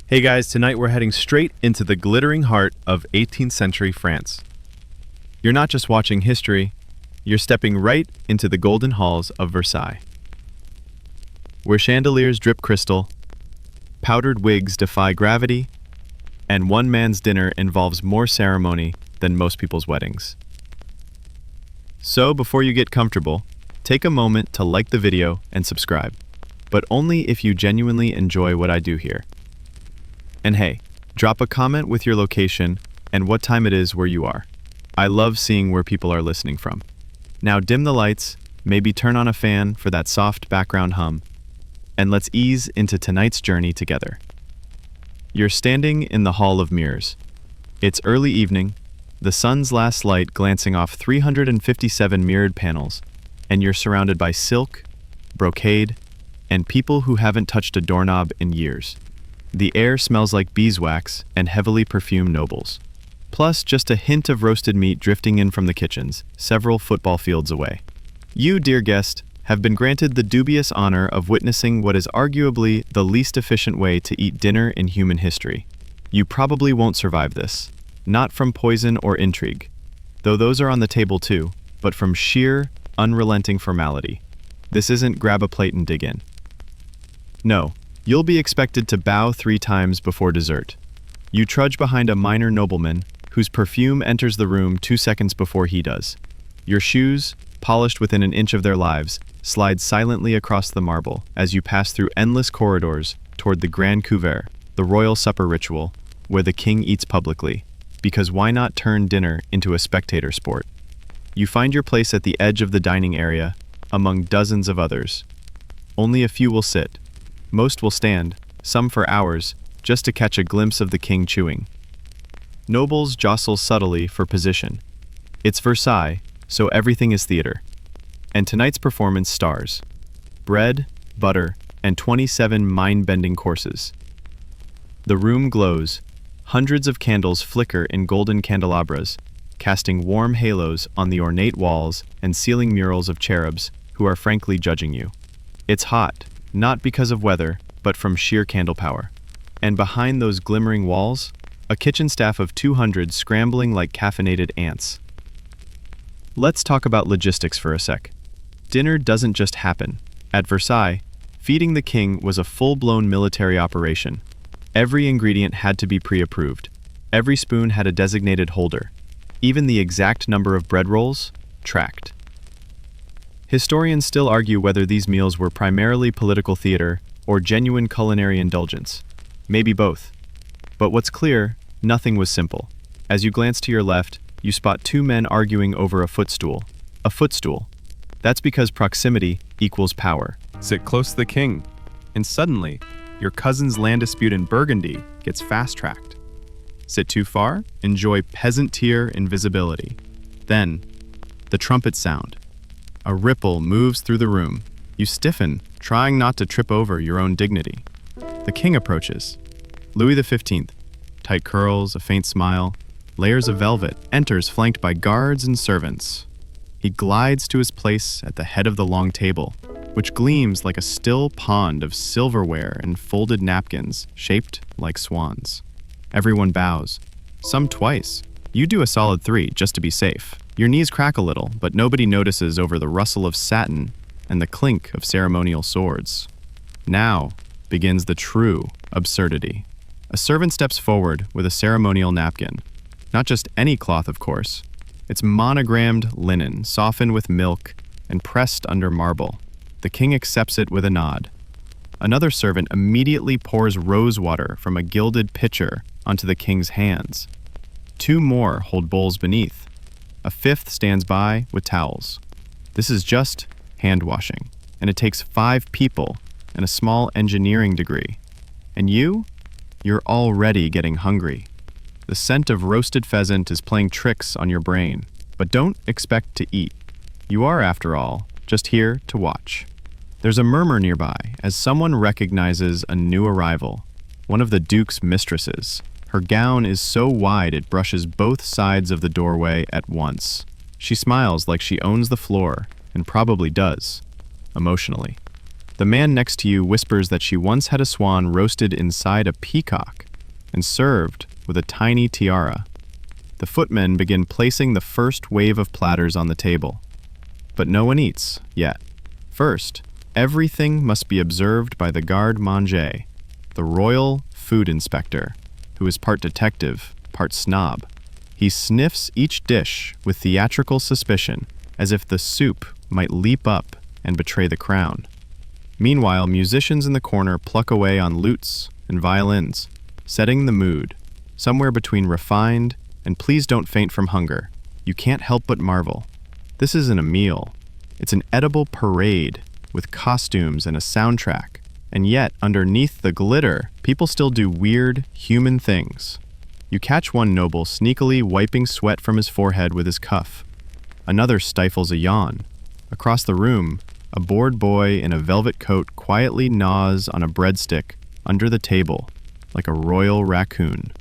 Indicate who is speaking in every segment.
Speaker 1: Hey guys, tonight we're heading straight into the glittering heart of 18th century France. You're not just watching history, you're stepping right into the golden halls of Versailles, where chandeliers drip crystal, powdered wigs defy gravity, and one man's dinner involves more ceremony than most people's weddings. So before you get comfortable, take a moment to like the video and subscribe, but only if you genuinely enjoy what I do here. And hey, drop a comment with your location and what time it is where you are. I love seeing where people are listening from. Now dim the lights, maybe turn on a fan for that soft background hum, and let's ease into tonight's journey together. You're standing in the Hall of Mirrors. It's early evening, the sun's last light glancing off 357 mirrored panels, and you're surrounded by silk, brocade, and people who haven't touched a doorknob in years. The air smells like beeswax and heavily perfumed nobles. Plus, just a hint of roasted meat drifting in from the kitchens, several football fields away. You, dear guest, have been granted the dubious honor of witnessing what is arguably the least efficient way to eat dinner in human history. You probably won't survive this. Not from poison or intrigue, though those are on the table too, but from sheer, unrelenting formality. This isn't grab a plate and dig in. No. You'll be expected to bow 3 times before dessert. You trudge behind a minor nobleman whose perfume enters the room 2 seconds before he does. Your shoes, polished within an inch of their lives, slide silently across the marble as you pass through endless corridors toward the grand couvert, the royal supper ritual, where the king eats publicly, because why not turn dinner into a spectator sport? You find your place at the edge of the dining area, among dozens of others. Only a few will sit. Most will stand, some for hours, just to catch a glimpse of the king chewing. Nobles jostle subtly for position. It's Versailles, so everything is theater. And tonight's performance stars bread, butter, and 27 mind-bending courses. The room glows. Hundreds of candles flicker in golden candelabras, casting warm halos on the ornate walls and ceiling murals of cherubs who are frankly judging you. It's hot. Not because of weather, but from sheer candle power. And behind those glimmering walls, a kitchen staff of 200 scrambling like caffeinated ants. Let's talk about logistics for a sec. Dinner doesn't just happen. At Versailles, feeding the king was a full-blown military operation. Every ingredient had to be pre-approved. Every spoon had a designated holder. Even the exact number of bread rolls, tracked. Historians still argue whether these meals were primarily political theater or genuine culinary indulgence. Maybe both. But what's clear, nothing was simple. As you glance to your left, you spot 2 men arguing over a footstool. A footstool. That's because proximity equals power. Sit close to the king, and suddenly, your cousin's land dispute in Burgundy gets fast-tracked. Sit too far, enjoy peasant-tier invisibility. Then, the trumpet sound. A ripple moves through the room. You stiffen, trying not to trip over your own dignity. The king approaches. Louis XV, tight curls, a faint smile, layers of velvet, enters flanked by guards and servants. He glides to his place at the head of the long table, which gleams like a still pond of silverware and folded napkins shaped like swans. Everyone bows, some twice. You do a solid 3 just to be safe. Your knees crack a little, but nobody notices over the rustle of satin and the clink of ceremonial swords. Now begins the true absurdity. A servant steps forward with a ceremonial napkin. Not just any cloth, of course. It's monogrammed linen, softened with milk and pressed under marble. The king accepts it with a nod. Another servant immediately pours rose water from a gilded pitcher onto the king's hands. 2 more hold bowls beneath. A 5th stands by with towels. This is just hand washing, and it takes 5 people and a small engineering degree. And you're already getting hungry. The scent of roasted pheasant is playing tricks on your brain, but don't expect to eat. You are, after all, just here to watch. There's a murmur nearby as someone recognizes a new arrival, one of the Duke's mistresses. Her gown is so wide it brushes both sides of the doorway at once. She smiles like she owns the floor, and probably does, emotionally. The man next to you whispers that she once had a swan roasted inside a peacock and served with a tiny tiara. The footmen begin placing the first wave of platters on the table. But no one eats yet. First, everything must be observed by the garde-manger, the royal food inspector, who is part detective, part snob. He sniffs each dish with theatrical suspicion, as if the soup might leap up and betray the crown. Meanwhile, musicians in the corner pluck away on lutes and violins, setting the mood, somewhere between refined and please don't faint from hunger. You can't help but marvel. This isn't a meal. It's an edible parade with costumes and a soundtrack. And yet, underneath the glitter, people still do weird, human things. You catch one noble sneakily wiping sweat from his forehead with his cuff. Another stifles a yawn. Across the room, a bored boy in a velvet coat quietly gnaws on a breadstick under the table, like a royal raccoon.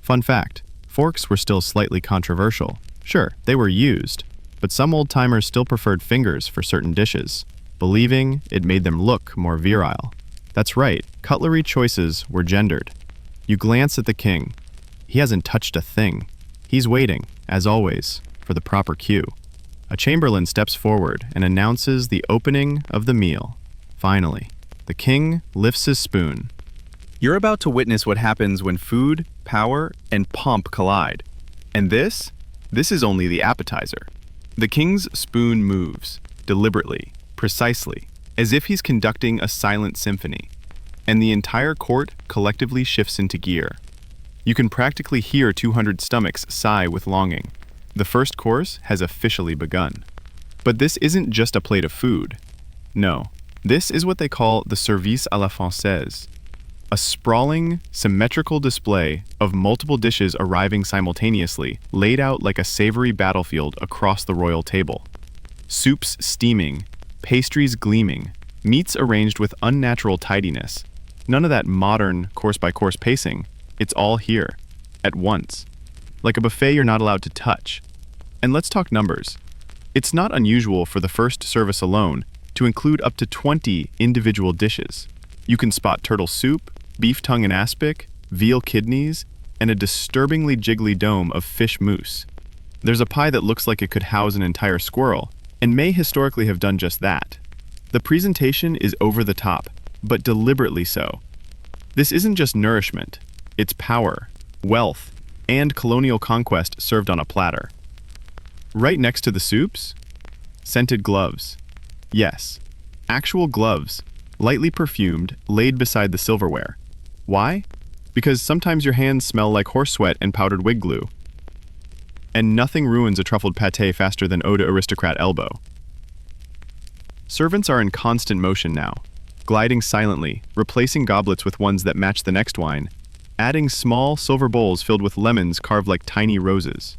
Speaker 1: Fun fact, forks were still slightly controversial. Sure, they were used, but some old-timers still preferred fingers for certain dishes, believing it made them look more virile. That's right, cutlery choices were gendered. You glance at the king. He hasn't touched a thing. He's waiting, as always, for the proper cue. A chamberlain steps forward and announces the opening of the meal. Finally, the king lifts his spoon. You're about to witness what happens when food, power, and pomp collide. And this is only the appetizer. The king's spoon moves, deliberately, precisely, as if he's conducting a silent symphony, and the entire court collectively shifts into gear. You can practically hear 200 stomachs sigh with longing. The first course has officially begun. But this isn't just a plate of food. No, this is what they call the service à la française, a sprawling, symmetrical display of multiple dishes arriving simultaneously, laid out like a savory battlefield across the royal table. Soups steaming, pastries gleaming, meats arranged with unnatural tidiness. None of that modern course-by-course pacing. It's all here, at once. Like a buffet you're not allowed to touch. And let's talk numbers. It's not unusual for the first service alone to include up to 20 individual dishes. You can spot turtle soup, beef tongue and aspic, veal kidneys, and a disturbingly jiggly dome of fish mousse. There's a pie that looks like it could house an entire squirrel, and may historically have done just that. The presentation is over the top, but deliberately so. This isn't just nourishment, it's power, wealth, and colonial conquest served on a platter. Right next to the soups, scented gloves. Yes, actual gloves, lightly perfumed, laid beside the silverware. Why? Because sometimes your hands smell like horse sweat and powdered wig glue. And nothing ruins a truffled pâté faster than eau de aristocrat elbow. Servants are in constant motion now, gliding silently, replacing goblets with ones that match the next wine, adding small silver bowls filled with lemons carved like tiny roses.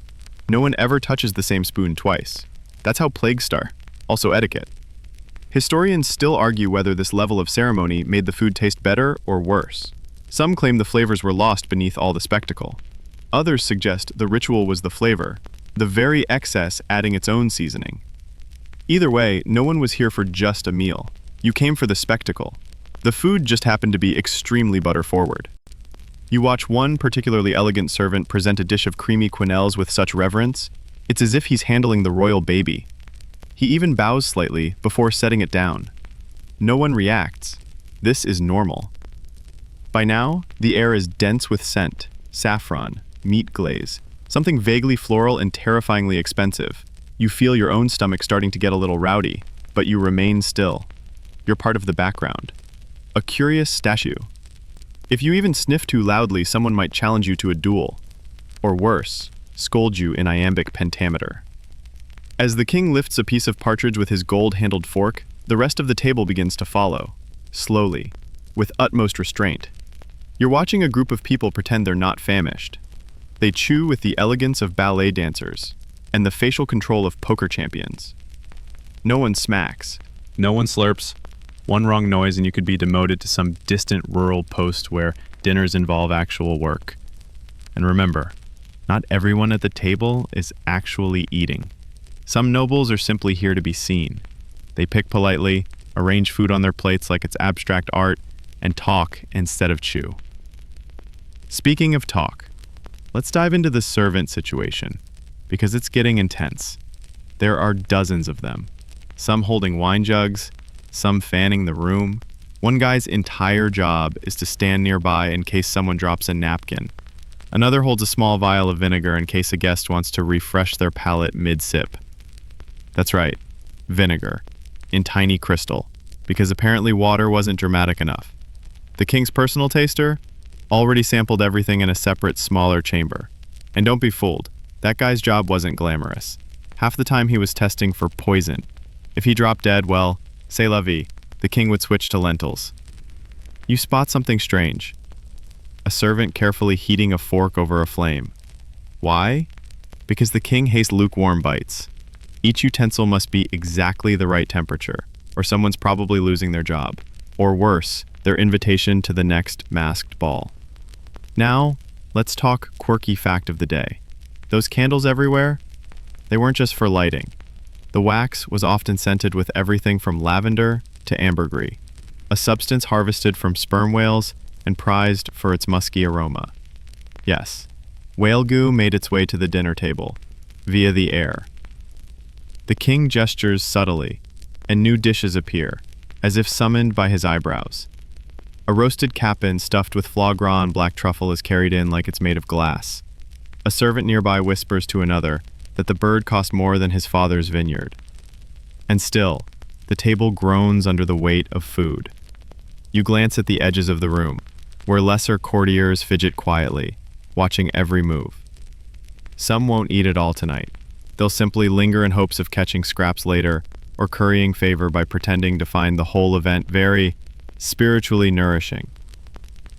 Speaker 1: No one ever touches the same spoon twice. That's how plagues start. Also etiquette. Historians still argue whether this level of ceremony made the food taste better or worse. Some claim the flavors were lost beneath all the spectacle. Others suggest the ritual was the flavor, the very excess adding its own seasoning. Either way, no one was here for just a meal. You came for the spectacle. The food just happened to be extremely butter-forward. You watch one particularly elegant servant present a dish of creamy quenelles with such reverence, it's as if he's handling the royal baby. He even bows slightly before setting it down. No one reacts. This is normal. By now, the air is dense with scent, saffron, meat glaze, something vaguely floral and terrifyingly expensive. You feel your own stomach starting to get a little rowdy, but you remain still. You're part of the background. A curious statue. If you even sniff too loudly, someone might challenge you to a duel. Or worse, scold you in iambic pentameter. As the king lifts a piece of partridge with his gold-handled fork, the rest of the table begins to follow, slowly, with utmost restraint. You're watching a group of people pretend they're not famished. They chew with the elegance of ballet dancers and the facial control of poker champions. No one smacks. No one slurps. One wrong noise and you could be demoted to some distant rural post where dinners involve actual work. And remember, not everyone at the table is actually eating. Some nobles are simply here to be seen. They pick politely, arrange food on their plates like it's abstract art, and talk instead of chew. Speaking of talk, let's dive into the servant situation, because it's getting intense. There are dozens of them, some holding wine jugs, some fanning the room. One guy's entire job is to stand nearby in case someone drops a napkin. Another holds a small vial of vinegar in case a guest wants to refresh their palate mid-sip. That's right, vinegar, in tiny crystal, because apparently water wasn't dramatic enough. The king's personal taster already sampled everything in a separate, smaller chamber. And don't be fooled, that guy's job wasn't glamorous. Half the time he was testing for poison. If he dropped dead, well, c'est la vie, the king would switch to lentils. You spot something strange. A servant carefully heating a fork over a flame. Why? Because the king hates lukewarm bites. Each utensil must be exactly the right temperature, or someone's probably losing their job. Or worse, their invitation to the next masked ball. Now, let's talk quirky fact of the day. Those candles everywhere? They weren't just for lighting. The wax was often scented with everything from lavender to ambergris, a substance harvested from sperm whales and prized for its musky aroma. Yes, whale goo made its way to the dinner table, via the air. The king gestures subtly, and new dishes appear, as if summoned by his eyebrows. A roasted capon stuffed with foie gras and black truffle is carried in like it's made of glass. A servant nearby whispers to another that the bird cost more than his father's vineyard. And still, the table groans under the weight of food. You glance at the edges of the room, where lesser courtiers fidget quietly, watching every move. Some won't eat it all tonight. They'll simply linger in hopes of catching scraps later, or currying favor by pretending to find the whole event very spiritually nourishing.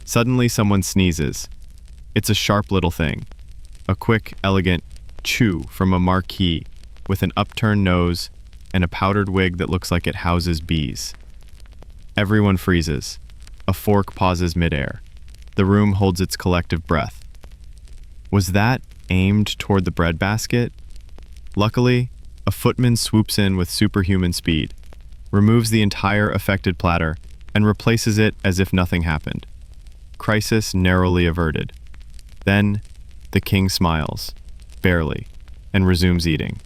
Speaker 1: Suddenly someone sneezes. It's a sharp little thing. A quick, elegant chew from a marquis with an upturned nose and a powdered wig that looks like it houses bees. Everyone freezes. A fork pauses midair. The room holds its collective breath. Was that aimed toward the breadbasket? Luckily, a footman swoops in with superhuman speed, removes the entire affected platter, and replaces it as if nothing happened. Crisis narrowly averted. Then, the king smiles, barely, and resumes eating.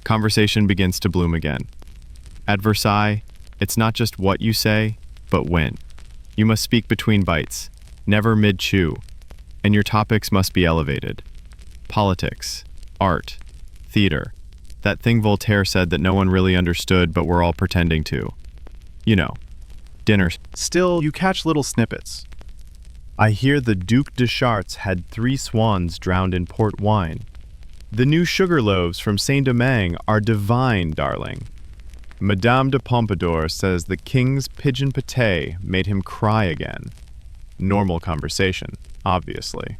Speaker 1: Conversation begins to bloom again. At Versailles, it's not just what you say, but when. You must speak between bites, never mid-chew, and your topics must be elevated. Politics, art, theater, that thing Voltaire said that no one really understood but we're all pretending to. You know, dinner. Still, you catch little snippets. I hear the Duc de Chartres had 3 swans drowned in port wine. The new sugar loaves from Saint-Domingue are divine, darling. Madame de Pompadour says the king's pigeon pâté made him cry again. Normal conversation, obviously.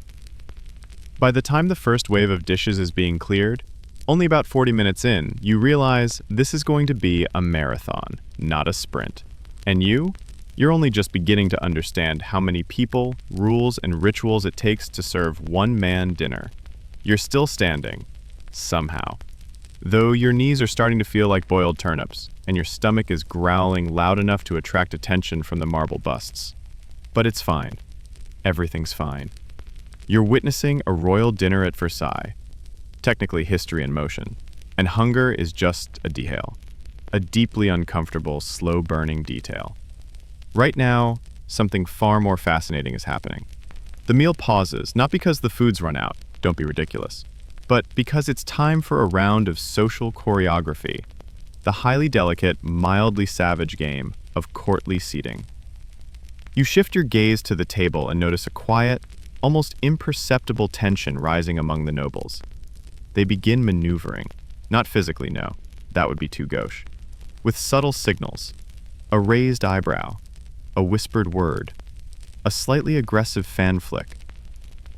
Speaker 1: By the time the first wave of dishes is being cleared, only about 40 minutes in, you realize this is going to be a marathon, not a sprint. And you're only just beginning to understand how many people, rules, and rituals it takes to serve one-man dinner. You're still standing, somehow. Though your knees are starting to feel like boiled turnips, and your stomach is growling loud enough to attract attention from the marble busts. But it's fine. Everything's fine. You're witnessing a royal dinner at Versailles, technically history in motion, and hunger is just a detail. A deeply uncomfortable, slow-burning detail. Right now, something far more fascinating is happening. The meal pauses, not because the food's run out, don't be ridiculous, but because it's time for a round of social choreography, the highly delicate, mildly savage game of courtly seating. You shift your gaze to the table and notice a quiet, almost imperceptible tension rising among the nobles. They begin maneuvering, not physically, no, that would be too gauche, with subtle signals, a raised eyebrow, a whispered word, a slightly aggressive fan flick.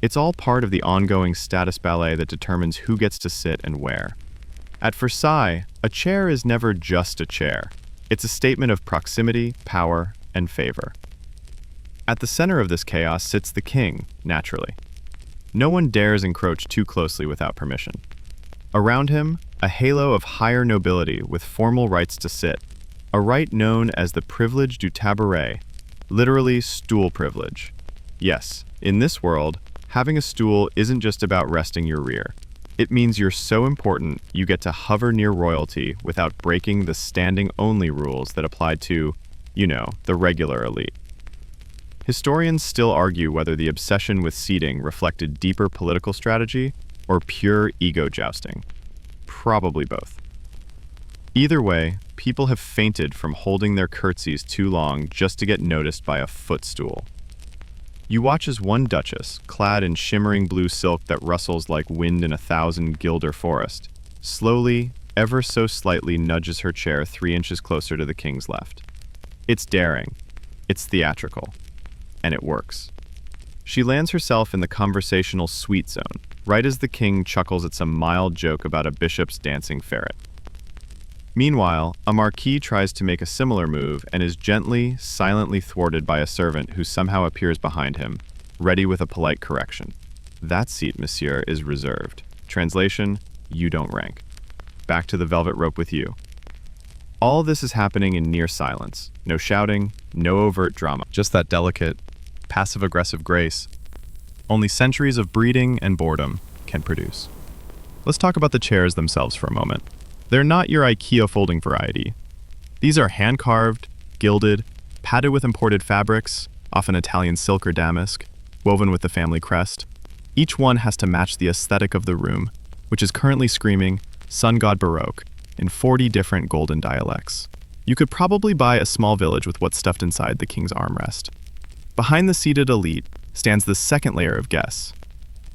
Speaker 1: It's all part of the ongoing status ballet that determines who gets to sit and where. At Versailles, a chair is never just a chair. It's a statement of proximity, power, and favor. At the center of this chaos sits the king, naturally. No one dares encroach too closely without permission. Around him, a halo of higher nobility with formal rights to sit, a right known as the privilege du tabouret, literally stool privilege. Yes, in this world, having a stool isn't just about resting your rear. It means you're so important you get to hover near royalty without breaking the standing-only rules that apply to, the regular elite. Historians still argue whether the obsession with seating reflected deeper political strategy or pure ego jousting. Probably both. Either way, people have fainted from holding their curtsies too long just to get noticed by a footstool. You watch as one duchess, clad in shimmering blue silk that rustles like wind in 1,000 guilder forest, slowly, ever so slightly nudges her chair 3 inches closer to the king's left. It's daring, it's theatrical, and it works. She lands herself in the conversational sweet zone, right as the king chuckles at some mild joke about a bishop's dancing ferret. Meanwhile, a marquis tries to make a similar move and is gently, silently thwarted by a servant who somehow appears behind him, ready with a polite correction. That seat, monsieur, is reserved. Translation, you don't rank. Back to the velvet rope with you. All this is happening in near silence. No shouting, no overt drama. Just that delicate, passive-aggressive grace only centuries of breeding and boredom can produce. Let's talk about the chairs themselves for a moment. They're not your IKEA folding variety. These are hand-carved, gilded, padded with imported fabrics, often Italian silk or damask, woven with the family crest. Each one has to match the aesthetic of the room, which is currently screaming Sun God Baroque in 40 different golden dialects. You could probably buy a small village with what's stuffed inside the king's armrest. Behind the seated elite stands the second layer of guests,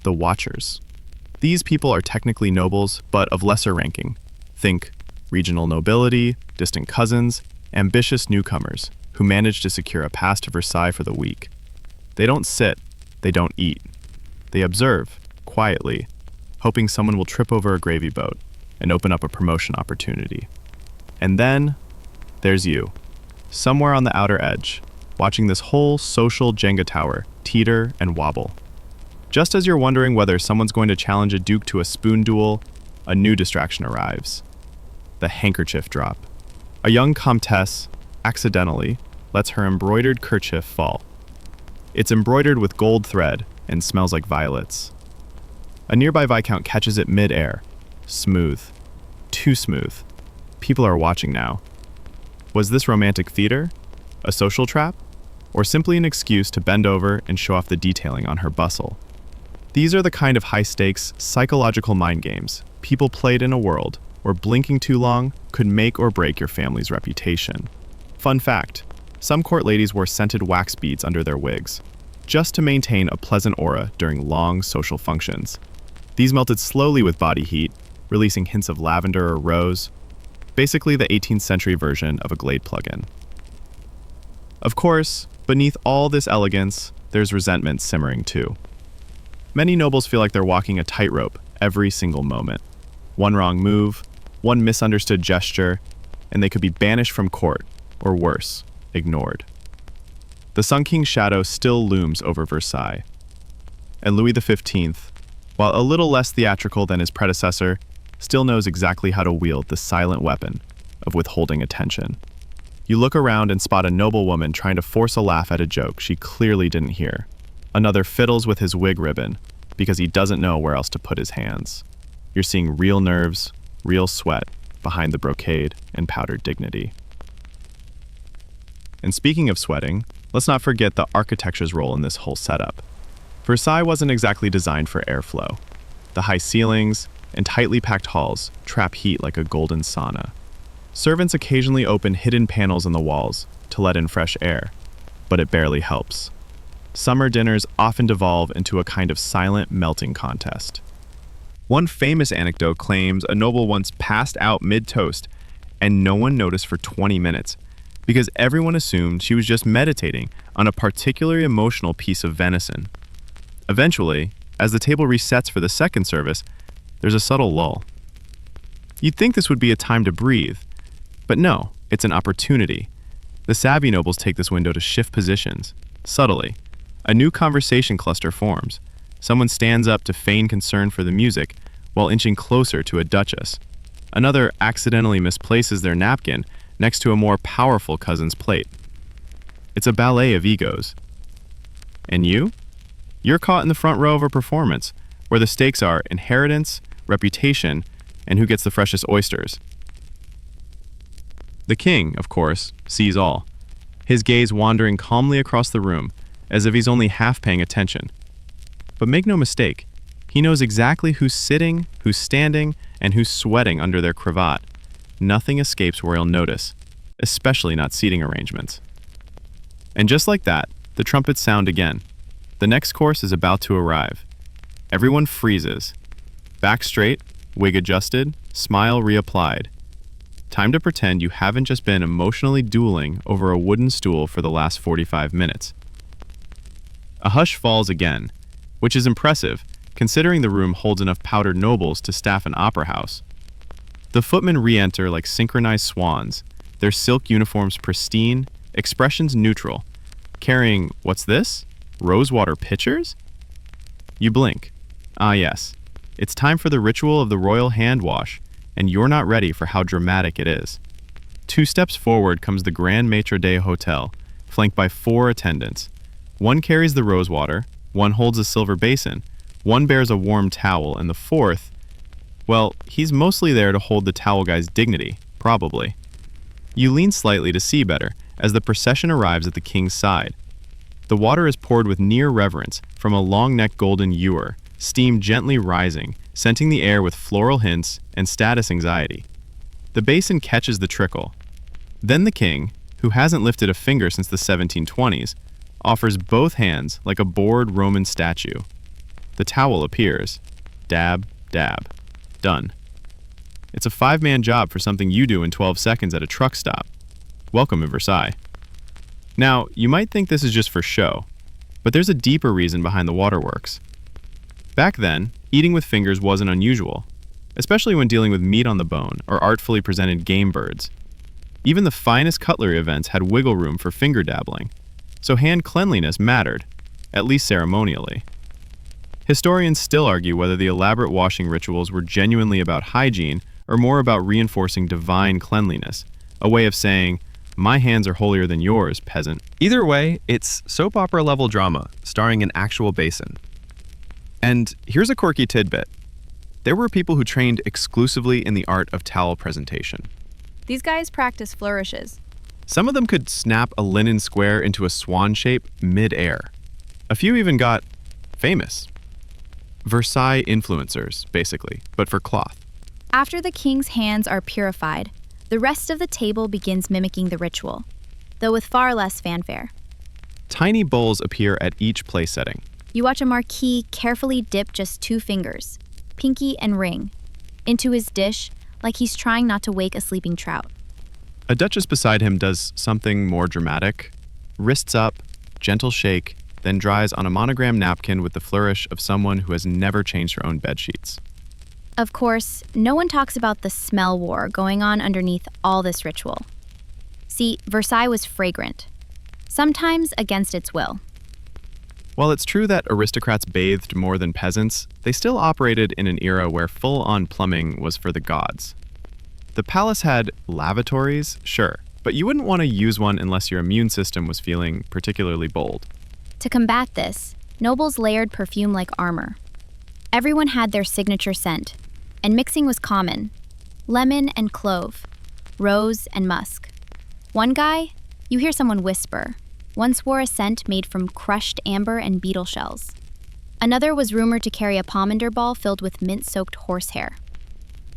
Speaker 1: the watchers. These people are technically nobles, but of lesser ranking. Think regional nobility, distant cousins, ambitious newcomers who manage to secure a pass to Versailles for the week. They don't sit, they don't eat. They observe, quietly, hoping someone will trip over a gravy boat and open up a promotion opportunity. And then, there's you, somewhere on the outer edge, watching this whole social Jenga tower teeter and wobble. Just as you're wondering whether someone's going to challenge a duke to a spoon duel, a new distraction arrives. The handkerchief drop. A young comtesse, accidentally, lets her embroidered kerchief fall. It's embroidered with gold thread and smells like violets. A nearby viscount catches it mid-air. Smooth. Too smooth. People are watching now. Was this romantic theater? A social trap? Or simply an excuse to bend over and show off the detailing on her bustle? These are the kind of high-stakes, psychological mind games people played in a world where blinking too long could make or break your family's reputation. Fun fact, some court ladies wore scented wax beads under their wigs, just to maintain a pleasant aura during long social functions. These melted slowly with body heat, releasing hints of lavender or rose, basically the 18th century version of a Glade plug-in. Of course, beneath all this elegance, there's resentment simmering too. Many nobles feel like they're walking a tightrope every single moment. One wrong move, one misunderstood gesture, and they could be banished from court, or worse, ignored. The Sun King's shadow still looms over Versailles. And Louis XV, while a little less theatrical than his predecessor, still knows exactly how to wield the silent weapon of withholding attention. You look around and spot a noble woman trying to force a laugh at a joke she clearly didn't hear. Another fiddles with his wig ribbon because he doesn't know where else to put his hands. You're seeing real nerves, real sweat behind the brocade and powdered dignity. And speaking of sweating, let's not forget the architecture's role in this whole setup. Versailles wasn't exactly designed for airflow. The high ceilings and tightly packed halls trap heat like a golden sauna. Servants occasionally open hidden panels in the walls to let in fresh air, but it barely helps. Summer dinners often devolve into a kind of silent melting contest. One famous anecdote claims a noble once passed out mid-toast and no one noticed for 20 minutes because everyone assumed she was just meditating on a particularly emotional piece of venison. Eventually, as the table resets for the second service, there's a subtle lull. You'd think this would be a time to breathe, but no, it's an opportunity. The savvy nobles take this window to shift positions, subtly. A new conversation cluster forms. Someone stands up to feign concern for the music while inching closer to a duchess. Another accidentally misplaces their napkin next to a more powerful cousin's plate. It's a ballet of egos. And you? You're caught in the front row of a performance where the stakes are inheritance, reputation, and who gets the freshest oysters. The king, of course, sees all, his gaze wandering calmly across the room as if he's only half paying attention. But make no mistake, he knows exactly who's sitting, who's standing, and who's sweating under their cravat. Nothing escapes royal notice, especially not seating arrangements. And just like that, the trumpets sound again. The next course is about to arrive. Everyone freezes. Back straight, wig adjusted, smile reapplied. Time to pretend you haven't just been emotionally dueling over a wooden stool for the last 45 minutes. A hush falls again, which is impressive considering the room holds enough powdered nobles to staff an opera house. The footmen re-enter like synchronized swans, their silk uniforms pristine, expressions neutral, carrying, what's this? Rosewater pitchers? You blink. Ah yes, it's time for the ritual of the royal hand wash, and you're not ready for how dramatic it is. 2 steps forward comes the Grand Maitre d'Hotel, flanked by 4 attendants. One carries the rosewater, one holds a silver basin, one bears a warm towel, and the 4th, well, he's mostly there to hold the towel guy's dignity, probably. You lean slightly to see better as the procession arrives at the king's side. The water is poured with near reverence from a long-necked golden ewer, steam gently rising, scenting the air with floral hints and status anxiety. The basin catches the trickle. Then the king, who hasn't lifted a finger since the 1720s, offers both hands like a bored Roman statue. The towel appears. Dab, dab. Done. It's a 5-man job for something you do in 12 seconds at a truck stop. Welcome in Versailles. Now, you might think this is just for show, but there's a deeper reason behind the waterworks. Back then, eating with fingers wasn't unusual, especially when dealing with meat on the bone or artfully presented game birds. Even the finest cutlery events had wiggle room for finger dabbling, so hand cleanliness mattered, at least ceremonially. Historians still argue whether the elaborate washing rituals were genuinely about hygiene or more about reinforcing divine cleanliness, a way of saying, my hands are holier than yours, peasant.
Speaker 2: Either way, it's soap opera level drama, starring an actual basin.
Speaker 1: And here's a quirky tidbit. There were people who trained exclusively in the art of towel presentation.
Speaker 3: These guys practice flourishes.
Speaker 1: Some of them could snap a linen square into a swan shape mid-air. A few even got famous. Versailles influencers, basically, but for cloth.
Speaker 3: After the king's hands are purified, the rest of the table begins mimicking the ritual, though with far less fanfare.
Speaker 1: Tiny bowls appear at each place setting.
Speaker 3: You watch a marquis carefully dip just 2 fingers, pinky and ring, into his dish like he's trying not to wake a sleeping trout.
Speaker 1: A duchess beside him does something more dramatic. Wrists up, gentle shake, then dries on a monogram napkin with the flourish of someone who has never changed her own bedsheets.
Speaker 3: Of course, no one talks about the smell war going on underneath all this ritual. See, Versailles was fragrant, sometimes against its will.
Speaker 1: While it's true that aristocrats bathed more than peasants, they still operated in an era where full-on plumbing was for the gods. The palace had lavatories, sure, but you wouldn't want to use one unless your immune system was feeling particularly bold.
Speaker 3: To combat this, nobles layered perfume like armor. Everyone had their signature scent, and mixing was common. Lemon and clove, rose and musk. One guy, you hear someone whisper, once wore a scent made from crushed amber and beetle shells. Another was rumored to carry a pomander ball filled with mint-soaked horsehair.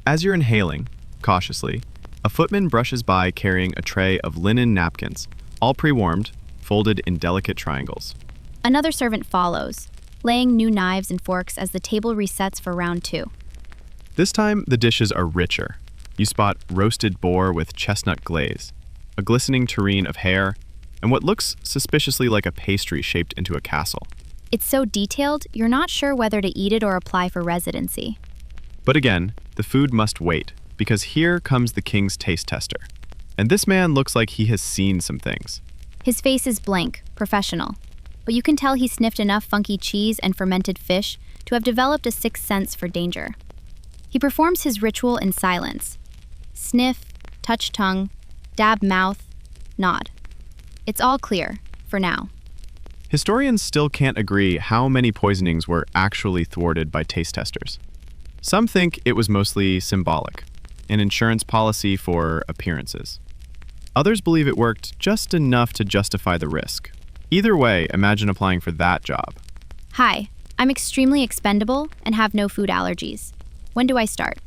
Speaker 1: As you're inhaling, cautiously, a footman brushes by carrying a tray of linen napkins, all pre-warmed, folded in delicate triangles.
Speaker 3: Another servant follows, laying new knives and forks as the table resets for round 2.
Speaker 1: This time, the dishes are richer. You spot roasted boar with chestnut glaze, a glistening tureen of hare, and what looks suspiciously like a pastry shaped into a castle.
Speaker 3: It's so detailed, you're not sure whether to eat it or apply for residency.
Speaker 1: But again, the food must wait, because here comes the king's taste tester. And this man looks like he has seen some things.
Speaker 3: His face is blank, professional, but you can tell he sniffed enough funky cheese and fermented fish to have developed a 6th sense for danger. He performs his ritual in silence. Sniff, touch tongue, Dab mouth, nod. It's all clear, for now.
Speaker 1: Historians still can't agree how many poisonings were actually thwarted by taste testers. Some think it was mostly symbolic, an insurance policy for appearances. Others believe it worked just enough to justify the risk. Either way, imagine applying for that job.
Speaker 3: Hi, I'm extremely expendable and have no food allergies. When do I start?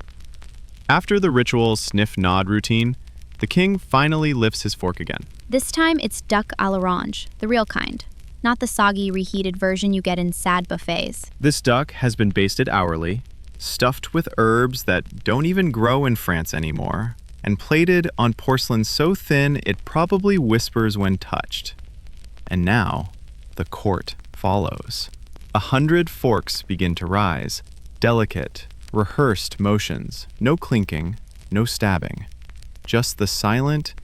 Speaker 1: After the ritual sniff-nod routine, the king finally lifts his fork again.
Speaker 3: This time it's duck à l'orange, the real kind, not the soggy, reheated version you get in sad buffets.
Speaker 1: This duck has been basted hourly, stuffed with herbs that don't even grow in France anymore, and plated on porcelain so thin it probably whispers when touched. And now, the court follows. 100 forks begin to rise, delicate, rehearsed motions, no clinking, no stabbing. Just the silent,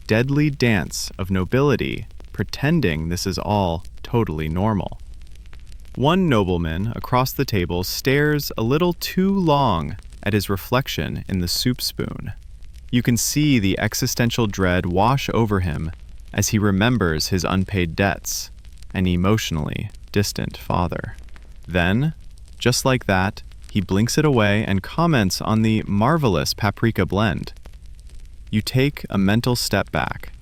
Speaker 1: deadly dance of nobility, pretending this is all totally normal. One nobleman across the table stares a little too long at his reflection in the soup spoon. You can see the existential dread wash over him as he remembers his unpaid debts, an emotionally distant father. Then, just like that, he blinks it away and comments on the marvelous paprika blend. You take a mental step back.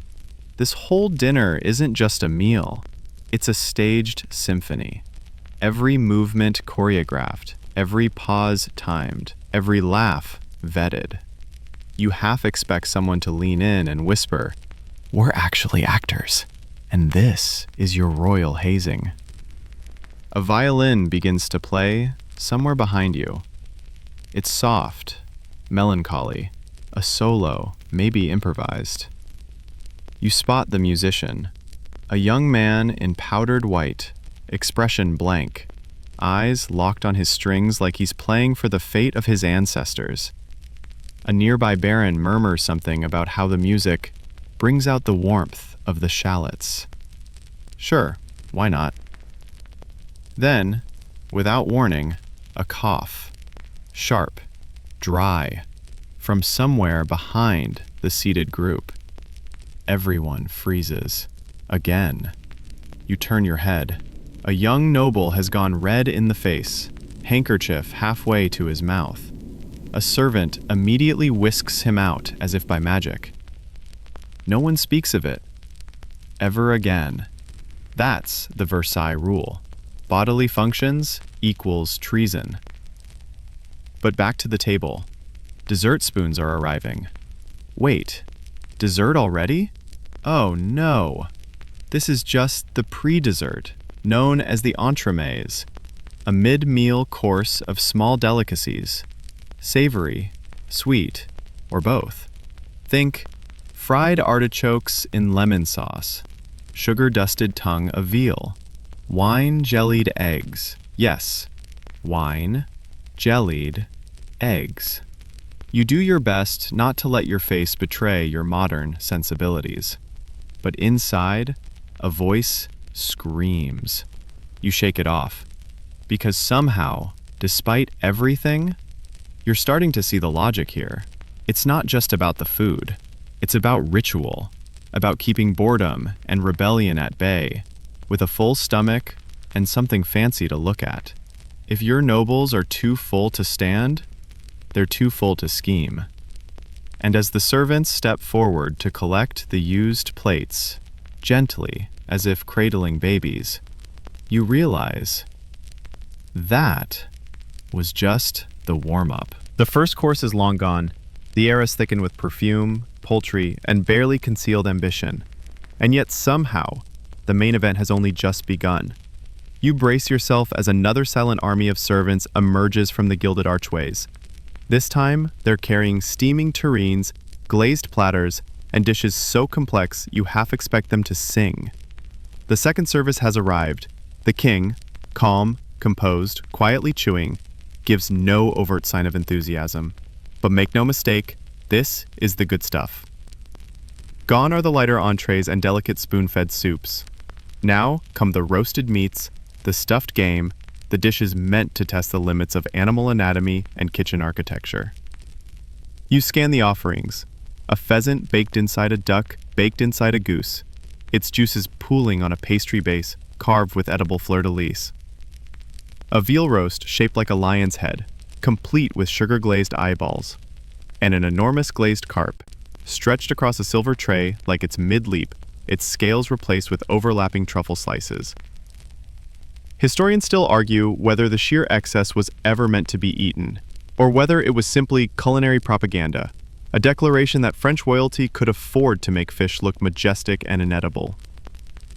Speaker 1: This whole dinner isn't just a meal, it's a staged symphony. Every movement choreographed, every pause timed, every laugh vetted. You half expect someone to lean in and whisper, "We're actually actors, and this is your royal hazing." A violin begins to play somewhere behind you. It's soft, melancholy, a solo, maybe improvised. You spot the musician, a young man in powdered white, expression blank, eyes locked on his strings like he's playing for the fate of his ancestors. A nearby baron murmurs something about how the music brings out the warmth of the shallots. Sure, why not? Then, without warning, a cough. Sharp, dry, from somewhere behind the seated group. Everyone freezes. Again. You turn your head. A young noble has gone red in the face, handkerchief halfway to his mouth. A servant immediately whisks him out as if by magic. No one speaks of it. Ever again. That's the Versailles rule. Bodily functions equals treason. But back to the table. Dessert spoons are arriving. Wait, dessert already? Oh no. This is just the pre-dessert, known as the entremets, a mid-meal course of small delicacies, savory, sweet, or both. Think fried artichokes in lemon sauce, sugar-dusted tongue of veal, wine-jellied eggs. Yes, wine-jellied eggs. You do your best not to let your face betray your modern sensibilities. But inside, a voice screams. You shake it off. Because somehow, despite everything, you're starting to see the logic here. It's not just about the food. It's about ritual, about keeping boredom and rebellion at bay, with a full stomach and something fancy to look at. If your nobles are too full to stand, they're too full to scheme. And as the servants step forward to collect the used plates, gently, as if cradling babies, you realize that was just the warm-up. The first course is long gone. The air is thickened with perfume, poultry, and barely concealed ambition. And yet somehow, the main event has only just begun. You brace yourself as another silent army of servants emerges from the gilded archways. This time, they're carrying steaming tureens, glazed platters, and dishes so complex you half expect them to sing. The second service has arrived. The king, calm, composed, quietly chewing, gives no overt sign of enthusiasm. But make no mistake, this is the good stuff. Gone are the lighter entrees and delicate spoon-fed soups. Now come the roasted meats, the stuffed game, the dishes meant to test the limits of animal anatomy and kitchen architecture. You scan the offerings. A pheasant baked inside a duck, baked inside a goose. Its juices pooling on a pastry base, carved with edible fleur-de-lis. A veal roast shaped like a lion's head, complete with sugar-glazed eyeballs. And an enormous glazed carp, stretched across a silver tray like its mid-leap, its scales replaced with overlapping truffle slices. Historians still argue whether the sheer excess was ever meant to be eaten, or whether it was simply culinary propaganda, a declaration that French royalty could afford to make fish look majestic and inedible.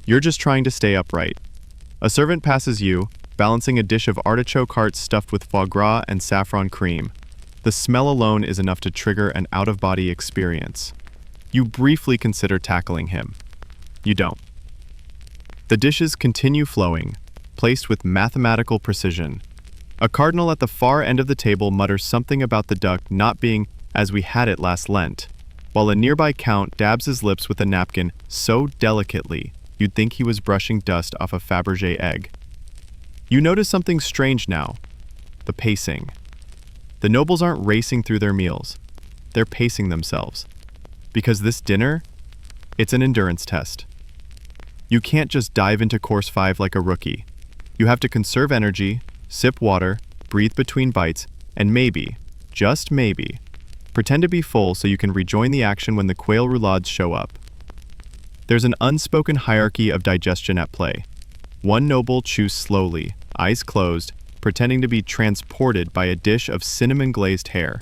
Speaker 1: You're just trying to stay upright. A servant passes you, balancing a dish of artichoke hearts stuffed with foie gras and saffron cream. The smell alone is enough to trigger an out-of-body experience. You briefly consider tackling him. You don't. The dishes continue flowing, placed with mathematical precision. A cardinal at the far end of the table mutters something about the duck not being as we had it last Lent, while a nearby count dabs his lips with a napkin so delicately you'd think he was brushing dust off a Fabergé egg. You notice something strange now: the pacing. The nobles aren't racing through their meals. They're pacing themselves. Because this dinner, it's an endurance test. You can't just dive into course 5 like a rookie. You have to conserve energy, sip water, breathe between bites, and maybe, just maybe, pretend to be full so you can rejoin the action when the quail roulades show up. There's an unspoken hierarchy of digestion at play. One noble chews slowly, eyes closed, pretending to be transported by a dish of cinnamon-glazed hare.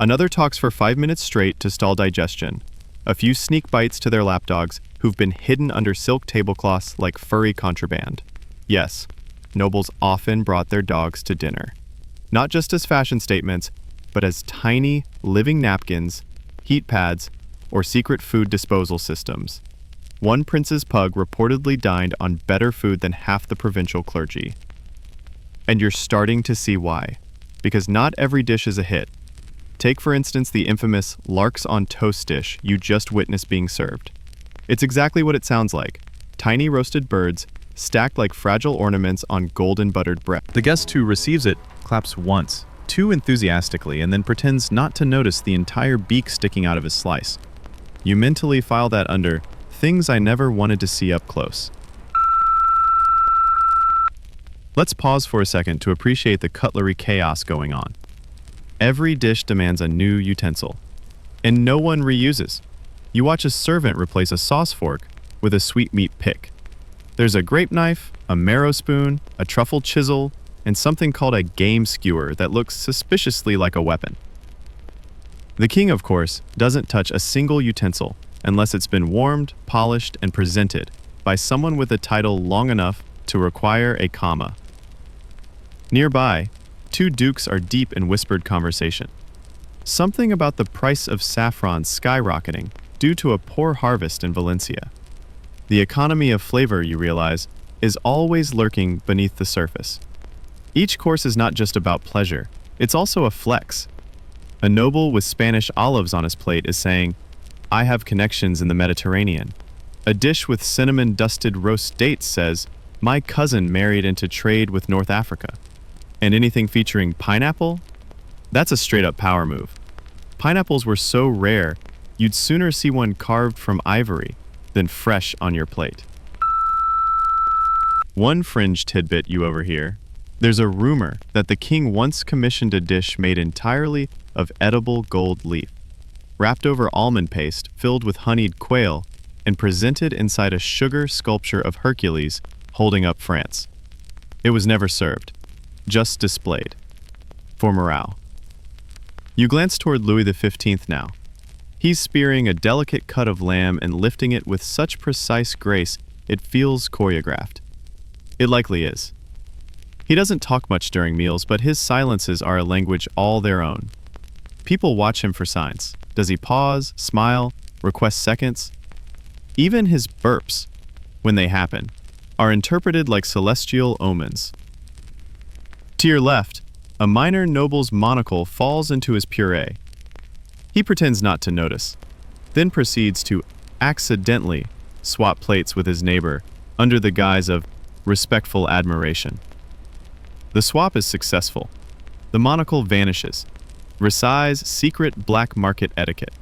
Speaker 1: Another talks for 5 minutes straight to stall digestion. A few sneak bites to their lapdogs, who've been hidden under silk tablecloths like furry contraband. Yes, nobles often brought their dogs to dinner. Not just as fashion statements, but as tiny, living napkins, heat pads, or secret food disposal systems. One prince's pug reportedly dined on better food than half the provincial clergy. And you're starting to see why. Because not every dish is a hit. Take, for instance, the infamous larks on toast dish you just witnessed being served. It's exactly what it sounds like. Tiny roasted birds, stacked like fragile ornaments on golden buttered bread.
Speaker 2: The guest who receives it claps once, too enthusiastically, and then pretends not to notice the entire beak sticking out of his slice. You mentally file that under things I never wanted to see up close. Let's pause for a second to appreciate the cutlery chaos going on. Every dish demands a new utensil, and no one reuses. You watch a servant replace a sauce fork with a sweetmeat pick. There's a grape knife, a marrow spoon, a truffle chisel, and something called a game skewer that looks suspiciously like a weapon. The king, of course, doesn't touch a single utensil unless it's been warmed, polished, and presented by someone with a title long enough to require a comma. Nearby, 2 dukes are deep in whispered conversation. Something about the price of saffron skyrocketing due to a poor harvest in Valencia. The economy of flavor, you realize, is always lurking beneath the surface. Each course is not just about pleasure, it's also a flex. A noble with Spanish olives on his plate is saying, "I have connections in the Mediterranean." A dish with cinnamon-dusted roast dates says, "My cousin married into trade with North Africa." And anything featuring pineapple? That's a straight-up power move. Pineapples were so rare, you'd sooner see one carved from ivory than fresh on your plate. One fringe tidbit you overhear. There's a rumor that the king once commissioned a dish made entirely of edible gold leaf, wrapped over almond paste filled with honeyed quail, and presented inside a sugar sculpture of Hercules holding up France. It was never served, just displayed. For morale. You glance toward Louis XV now. He's spearing a delicate cut of lamb and lifting it with such precise grace it feels choreographed. It likely is. He doesn't talk much during meals, but his silences are a language all their own. People watch him for signs. Does he pause, smile, request seconds? Even his burps, when they happen, are interpreted like celestial omens. To your left, a minor noble's monocle falls into his puree. He pretends not to notice, then proceeds to accidentally swap plates with his neighbor under the guise of respectful admiration. The swap is successful. The monocle vanishes. Versailles' secret black market etiquette.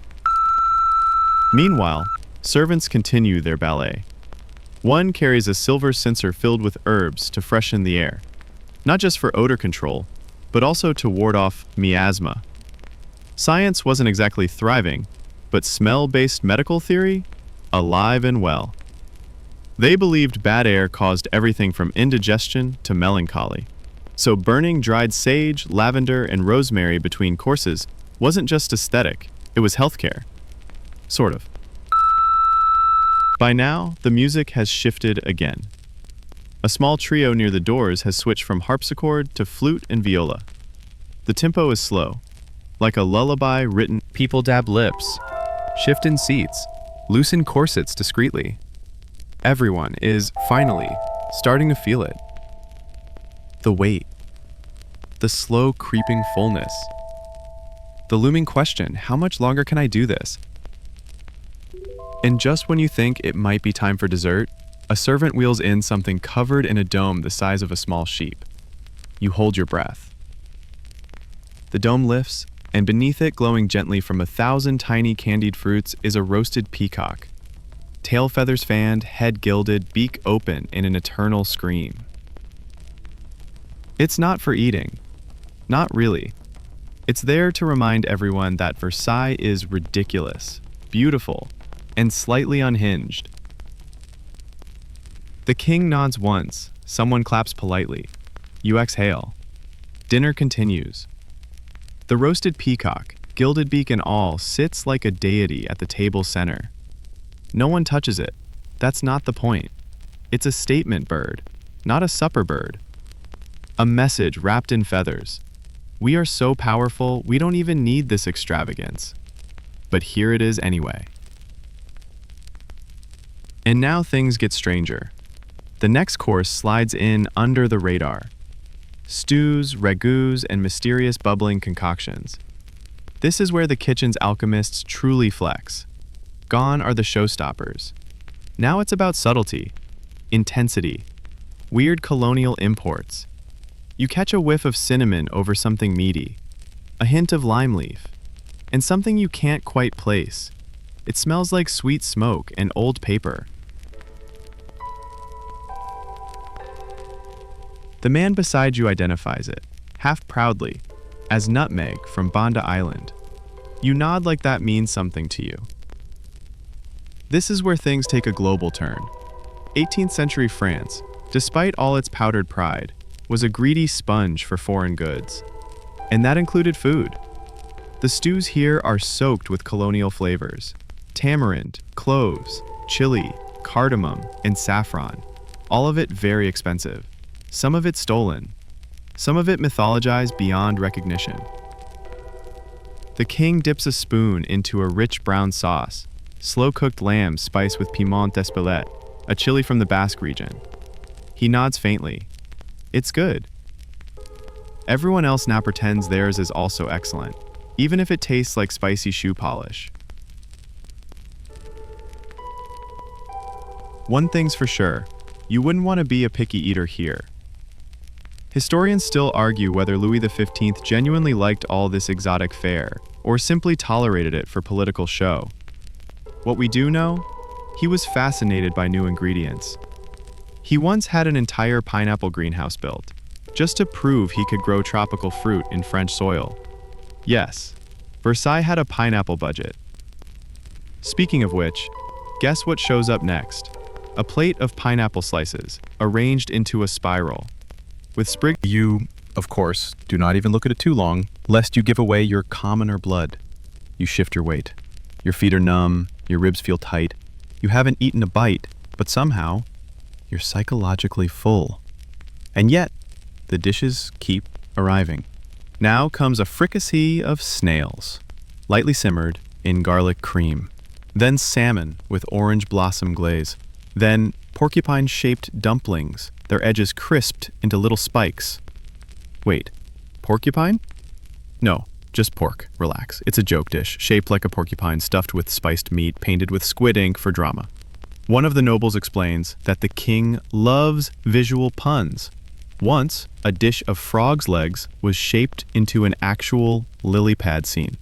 Speaker 2: Meanwhile, servants continue their ballet. One carries a silver censer filled with herbs to freshen the air, not just for odor control, but also to ward off miasma. Science wasn't exactly thriving, but smell-based medical theory, alive and well. They believed bad air caused everything from indigestion to melancholy. So burning dried sage, lavender, and rosemary between courses wasn't just aesthetic, it was healthcare. Sort of. By now, the music has shifted again. A small trio near the doors has switched from harpsichord to flute and viola. The tempo is slow, like a lullaby written.
Speaker 1: People dab lips, shift in seats, loosen corsets discreetly. Everyone is, finally, starting to feel it. The weight. The slow creeping fullness. The looming question, how much longer can I do this? And just when you think it might be time for dessert, a servant wheels in something covered in a dome the size of a small sheep. You hold your breath. The dome lifts, and beneath it, glowing gently from 1,000 tiny candied fruits, is a roasted peacock. Tail feathers fanned, head gilded, beak open in an eternal scream. It's not for eating. Not really. It's there to remind everyone that Versailles is ridiculous, beautiful, and slightly unhinged. The king nods once, someone claps politely. You exhale. Dinner continues. The roasted peacock, gilded beak and all, sits like a deity at the table's center. No one touches it. That's not the point. It's a statement bird, not a supper bird. A message wrapped in feathers. We are so powerful, we don't even need this extravagance. But here it is anyway. And now things get stranger. The next course slides in under the radar. Stews, ragouts, and mysterious bubbling concoctions. This is where the kitchen's alchemists truly flex. Gone are the showstoppers. Now it's about subtlety, intensity, weird colonial imports. You catch a whiff of cinnamon over something meaty, a hint of lime leaf, and something you can't quite place. It smells like sweet smoke and old paper. The man beside you identifies it, half proudly, as nutmeg from Banda Island. You nod like that means something to you. This is where things take a global turn. 18th century France, despite all its powdered pride, was a greedy sponge for foreign goods. And that included food. The stews here are soaked with colonial flavors. Tamarind, cloves, chili, cardamom, and saffron. All of it very expensive. Some of it stolen. Some of it mythologized beyond recognition. The king dips a spoon into a rich brown sauce, slow-cooked lamb spiced with piment d'Espelette, a chili from the Basque region. He nods faintly. It's good. Everyone else now pretends theirs is also excellent, even if it tastes like spicy shoe polish. One thing's for sure, you wouldn't want to be a picky eater here. Historians still argue whether Louis XV genuinely liked all this exotic fare, or simply tolerated it for political show. What we do know? He was fascinated by new ingredients. He once had an entire pineapple greenhouse built, just to prove he could grow tropical fruit in French soil. Yes, Versailles had a pineapple budget. Speaking of which, guess what shows up next? A plate of pineapple slices, arranged into a spiral. With sprig. You, of course, do not even look at it too long, lest you give away your commoner blood. You shift your weight. Your feet are numb, your ribs feel tight. You haven't eaten a bite, but somehow, you're psychologically full. And yet, the dishes keep arriving. Now comes a fricassee of snails, lightly simmered in garlic cream. Then salmon with orange blossom glaze. Then porcupine-shaped dumplings, their edges crisped into little spikes. Wait, porcupine? No, just pork. Relax. It's a joke dish, shaped like a porcupine stuffed with spiced meat, painted with squid ink for drama. One of the nobles explains that the king loves visual puns. Once, a dish of frog's legs was shaped into an actual lily pad scene.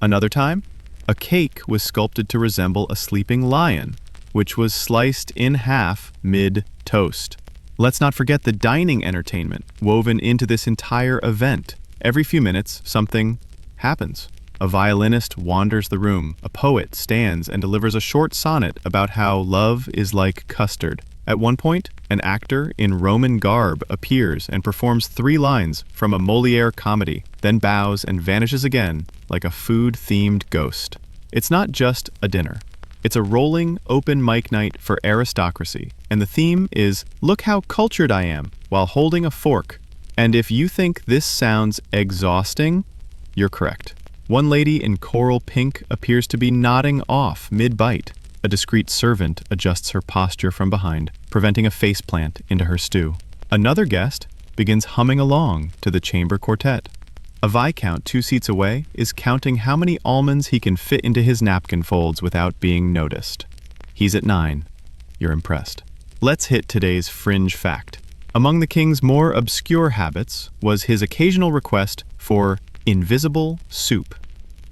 Speaker 1: Another time,
Speaker 2: A cake was sculpted to resemble a sleeping lion, which was sliced in half mid-toast. Let's not forget the dining entertainment woven into this entire event. Every few minutes, something happens. A violinist wanders the room, a poet stands and delivers a short sonnet about how love is like custard. At one point, an actor in Roman garb appears and performs 3 lines from a Molière comedy, then bows and vanishes again like a food-themed ghost. It's not just a dinner. It's a rolling, open mic night for aristocracy, and the theme is, "Look how cultured I am," while holding a fork. And if you think this sounds exhausting, you're correct. One lady in coral pink appears to be nodding off mid-bite. A discreet servant adjusts her posture from behind, preventing a faceplant into her stew. Another guest begins humming along to the chamber quartet. A viscount 2 seats away is counting how many almonds he can fit into his napkin folds without being noticed. He's at 9. You're impressed. Let's hit today's fringe fact. Among the king's more obscure habits was his occasional request for invisible soup.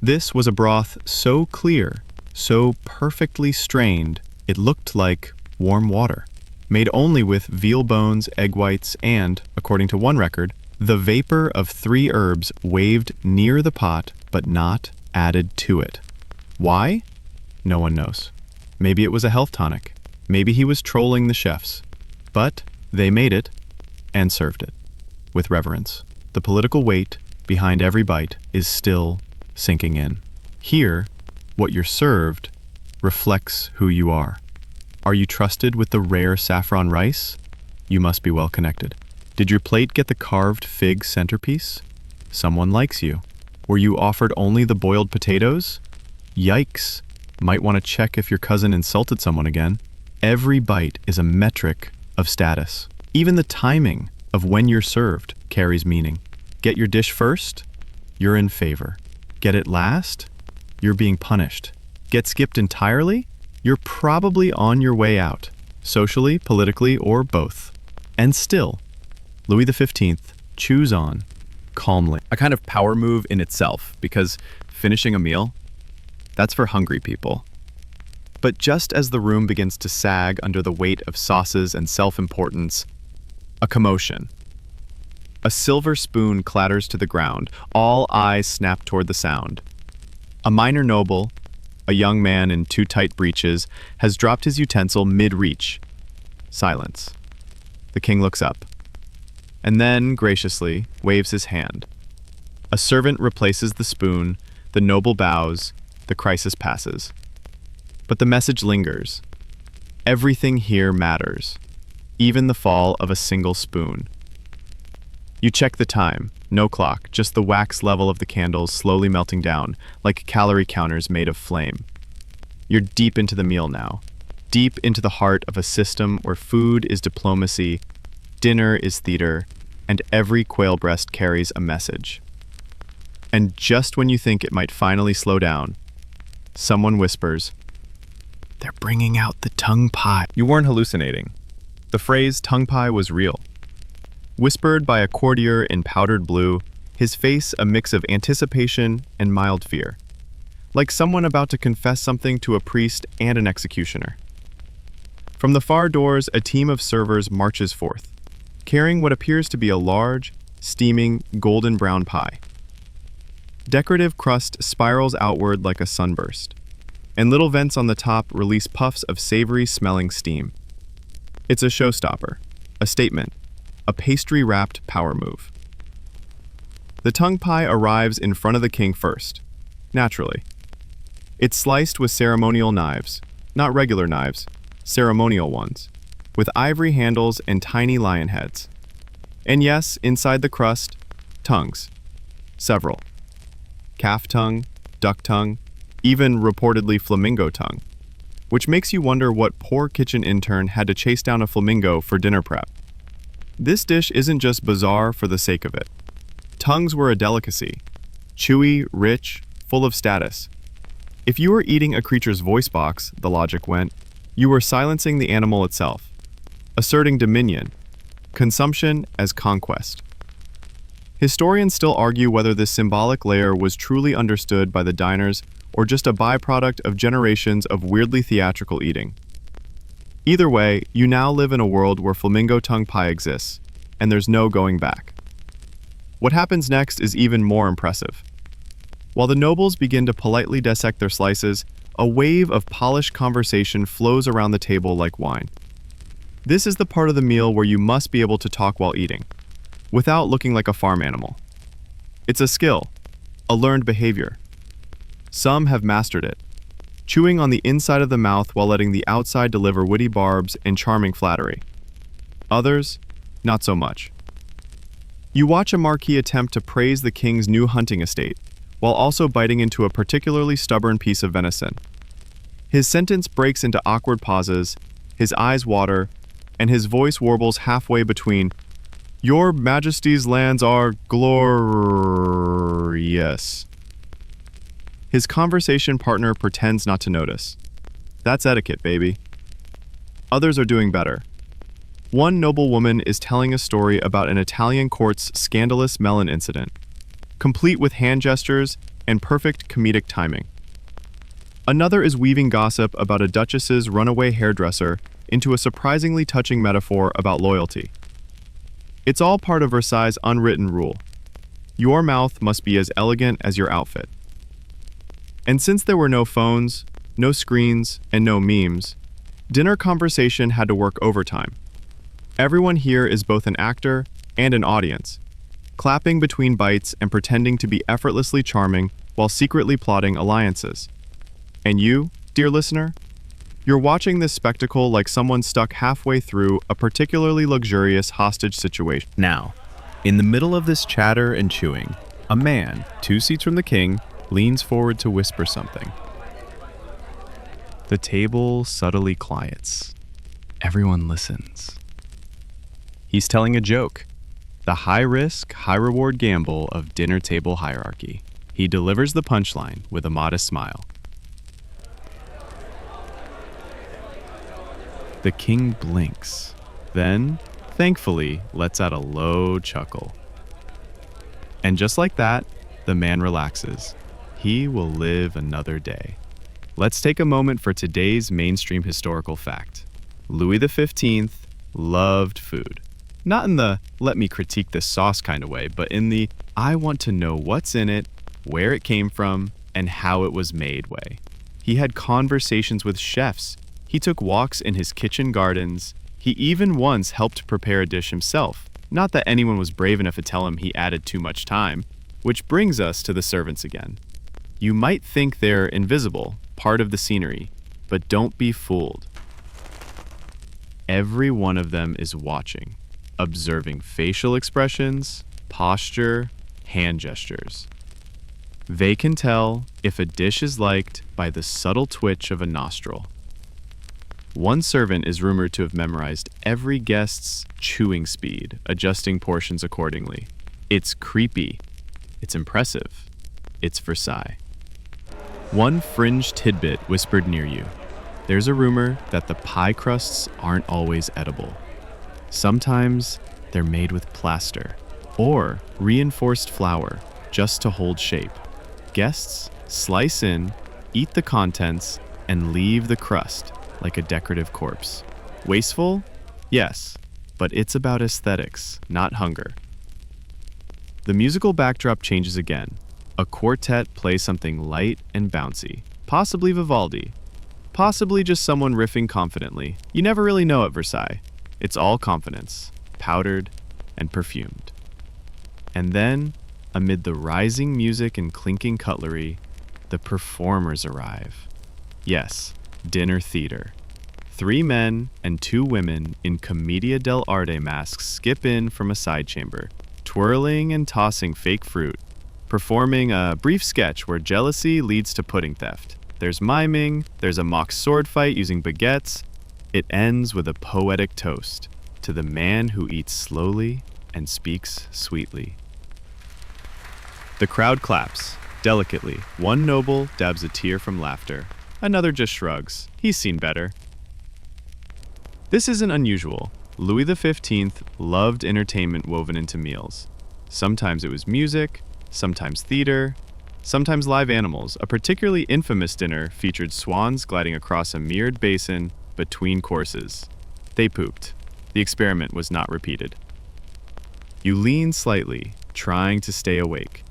Speaker 2: This was a broth so clear, so perfectly strained, it looked like warm water, made only with veal bones, egg whites, and, according to one record, the vapor of 3 herbs waved near the pot but not added to it. Why? No one knows. Maybe it was a health tonic. Maybe he was trolling the chefs. But they made it and served it with reverence. The political weight behind every bite is still sinking in. Here, what you're served reflects who you are. Are you trusted with the rare saffron rice? You must be well connected. Did your plate get the carved fig centerpiece? Someone likes you. Were you offered only the boiled potatoes? Yikes. Might want to check if your cousin insulted someone again. Every bite is a metric of status. Even the timing of when you're served carries meaning. Get your dish first? You're in favor. Get it last? You're being punished. Get skipped entirely? You're probably on your way out, socially, politically, or both. And still, Louis XV chews on calmly.
Speaker 1: A kind of power move in itself, because finishing a meal, that's for hungry people. But just as the room begins to sag under the weight of sauces and self-importance, a commotion. A silver spoon clatters to the ground. All eyes snap toward the sound. A minor noble, a young man in 2 tight breeches, has dropped his utensil mid-reach. Silence. The king looks up, and then, graciously, waves his hand. A servant replaces the spoon, the noble bows, the crisis passes. But the message lingers. Everything here matters, even the fall of a single spoon. You check the time. No clock, just the wax level of the candles slowly melting down, like calorie counters made of flame. You're deep into the meal now, deep into the heart of a system where food is diplomacy, dinner is theater, and every quail breast carries a message. And just when you think it might finally slow down, someone whispers, "They're bringing out the tongue pie."
Speaker 2: You weren't hallucinating. The phrase tongue pie was real. Whispered by a courtier in powdered blue, his face a mix of anticipation and mild fear, like someone about to confess something to a priest and an executioner. From the far doors, a team of servers marches forth, carrying what appears to be a large, steaming, golden brown pie. Decorative crust spirals outward like a sunburst, and little vents on the top release puffs of savory-smelling steam. It's a showstopper, a statement, a pastry-wrapped power move. The tongue pie arrives in front of the king first, naturally. It's sliced with ceremonial knives, not regular knives, ceremonial ones, with ivory handles and tiny lion heads. And yes, inside the crust, tongues. Several. Calf tongue, duck tongue, even reportedly flamingo tongue, which makes you wonder what poor kitchen intern had to chase down a flamingo for dinner prep. This dish isn't just bizarre for the sake of it. Tongues were a delicacy, chewy, rich, full of status. If you were eating a creature's voice box, the logic went, you were silencing the animal itself, asserting dominion, consumption as conquest. Historians still argue whether this symbolic layer was truly understood by the diners or just a byproduct of generations of weirdly theatrical eating. Either way, you now live in a world where flamingo tongue pie exists, and there's no going back. What happens next is even more impressive. While the nobles begin to politely dissect their slices, a wave of polished conversation flows around the table like wine. This is the part of the meal where you must be able to talk while eating, without looking like a farm animal. It's a skill, a learned behavior. Some have mastered it, chewing on the inside of the mouth while letting the outside deliver witty barbs and charming flattery. Others, not so much. You watch a marquis attempt to praise the king's new hunting estate, while also biting into a particularly stubborn piece of venison. His sentence breaks into awkward pauses, his eyes water, and his voice warbles halfway between, "Your Majesty's lands are glorious." His conversation partner pretends not to notice. That's etiquette, baby. Others are doing better. One noble woman is telling a story about an Italian court's scandalous melon incident, complete with hand gestures and perfect comedic timing. Another is weaving gossip about a duchess's runaway hairdresser into a surprisingly touching metaphor about loyalty. It's all part of Versailles' unwritten rule. Your mouth must be as elegant as your outfit. And since there were no phones, no screens, and no memes, dinner conversation had to work overtime. Everyone here is both an actor and an audience, clapping between bites and pretending to be effortlessly charming while secretly plotting alliances. And you, dear listener, you're watching this spectacle like someone stuck halfway through a particularly luxurious hostage situation.
Speaker 1: Now, in the middle of this chatter and chewing, a man, 2 seats from the king, leans forward to whisper something.
Speaker 2: The table subtly quiets. Everyone listens. He's telling a joke. The high-risk, high-reward gamble of dinner table hierarchy. He delivers the punchline with a modest smile. The king blinks, then, thankfully, lets out a low chuckle. And just like that, the man relaxes. He will live another day. Let's take a moment for today's mainstream historical fact. Louis XV loved food. Not in the let me critique this sauce kind of way, but in the I want to know what's in it, where it came from, and how it was made way. He had conversations with chefs. He took walks in his kitchen gardens. He even once helped prepare a dish himself. Not that anyone was brave enough to tell him he added too much time. Which brings us to the servants again. You might think they're invisible, part of the scenery, but don't be fooled. Every one of them is watching, observing facial expressions, posture, hand gestures. They can tell if a dish is liked by the subtle twitch of a nostril. One servant is rumored to have memorized every guest's chewing speed, adjusting portions accordingly. It's creepy. It's impressive. It's Versailles. One fringe tidbit whispered near you. There's a rumor that the pie crusts aren't always edible. Sometimes they're made with plaster or reinforced flour just to hold shape. Guests slice in, eat the contents, and leave the crust like a decorative corpse. Wasteful? Yes, but it's about aesthetics, not hunger. The musical backdrop changes again. A quartet plays something light and bouncy, possibly Vivaldi, possibly just someone riffing confidently. You never really know at Versailles. It's all confidence, powdered and perfumed. And then, amid the rising music and clinking cutlery, the performers arrive. Yes, dinner theater. 3 men and 2 women in Commedia dell'arte masks skip in from a side chamber, twirling and tossing fake fruit, performing a brief sketch where jealousy leads to pudding theft. There's miming, there's a mock sword fight using baguettes. It ends with a poetic toast to the man who eats slowly and speaks sweetly. The crowd claps, delicately. One noble dabs a tear from laughter. Another just shrugs. He's seen better. This isn't unusual. Louis XV loved entertainment woven into meals. Sometimes it was music, sometimes theater, sometimes live animals. A particularly infamous dinner featured swans gliding across a mirrored basin between courses. They pooped. The experiment was not repeated. You lean slightly, trying to stay awake.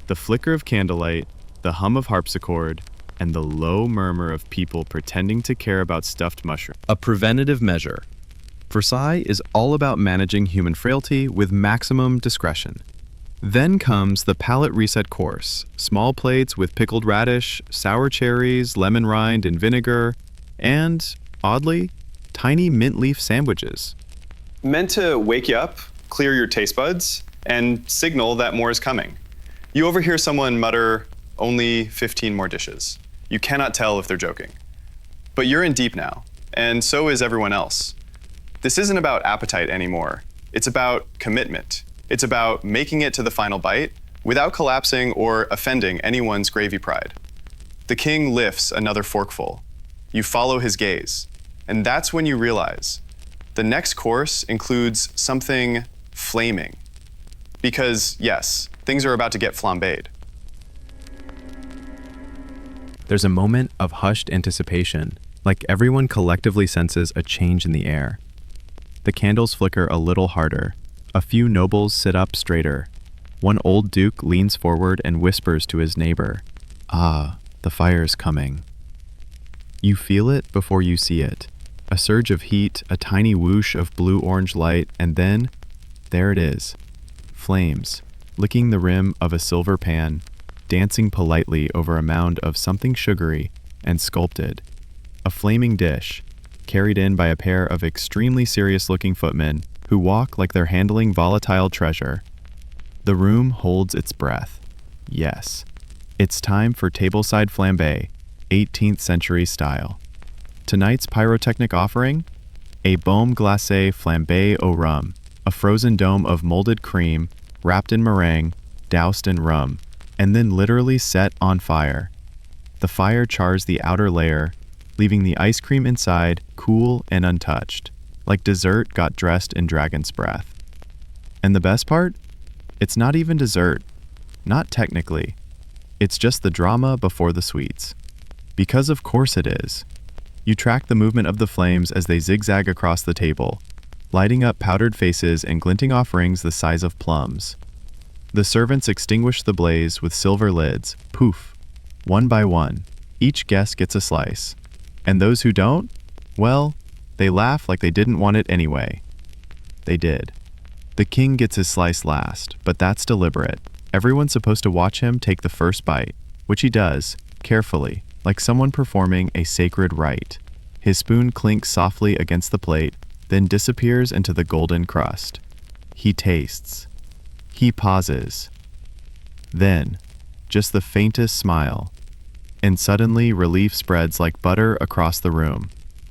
Speaker 2: The flicker of candlelight, the hum of harpsichord, and the low murmur of people pretending to care about stuffed mushrooms.
Speaker 1: A preventative measure. Versailles is all about managing human frailty with maximum discretion. Then comes the palate reset course, small plates with pickled radish, sour cherries, lemon rind and vinegar, and, oddly, tiny mint leaf sandwiches.
Speaker 4: Meant to wake you up, clear your taste buds, and signal that more is coming. You overhear someone mutter, "Only 15 more dishes." You cannot tell if they're joking. But you're in deep now, and so is everyone else. This isn't about appetite anymore. It's about commitment. It's about making it to the final bite without collapsing or offending anyone's gravy pride. The king lifts another forkful. You follow his gaze, and that's when you realize the next course includes something flaming. Because, yes, things are about to get flambéed.
Speaker 1: There's a moment of hushed anticipation, like everyone collectively senses a change in the air. The candles flicker a little harder. A few nobles sit up straighter. One old duke leans forward and whispers to his neighbor, "Ah, the fire's coming." You feel it before you see it. A surge of heat, a tiny whoosh of blue-orange light, and then, there it is. Flames, licking the rim of a silver pan, dancing politely over a mound of something sugary and sculpted. A flaming dish, carried in by a pair of extremely serious-looking footmen who walk like they're handling volatile treasure. The room holds its breath. Yes, it's time for tableside flambé, 18th century style. Tonight's pyrotechnic offering? A baume glacé flambé au rhum, a frozen dome of molded cream, wrapped in meringue, doused in rum, and then literally set on fire. The fire chars the outer layer, leaving the ice cream inside cool and untouched, like dessert got dressed in dragon's breath. And the best part? It's not even dessert. Not technically. It's just the drama before the sweets. Because of course it is. You track the movement of the flames as they zigzag across the table, lighting up powdered faces and glinting offerings the size of plums. The servants extinguish the blaze with silver lids, poof. One by one, each guest gets a slice. And those who don't? Well, they laugh like they didn't want it anyway. They did. The king gets his slice last, but that's deliberate. Everyone's supposed to watch him take the first bite, which he does, carefully, like someone performing a sacred rite. His spoon clinks softly against the plate, then disappears into the golden crust. He tastes. He pauses. Then, just the faintest smile. And suddenly relief spreads like butter across the room.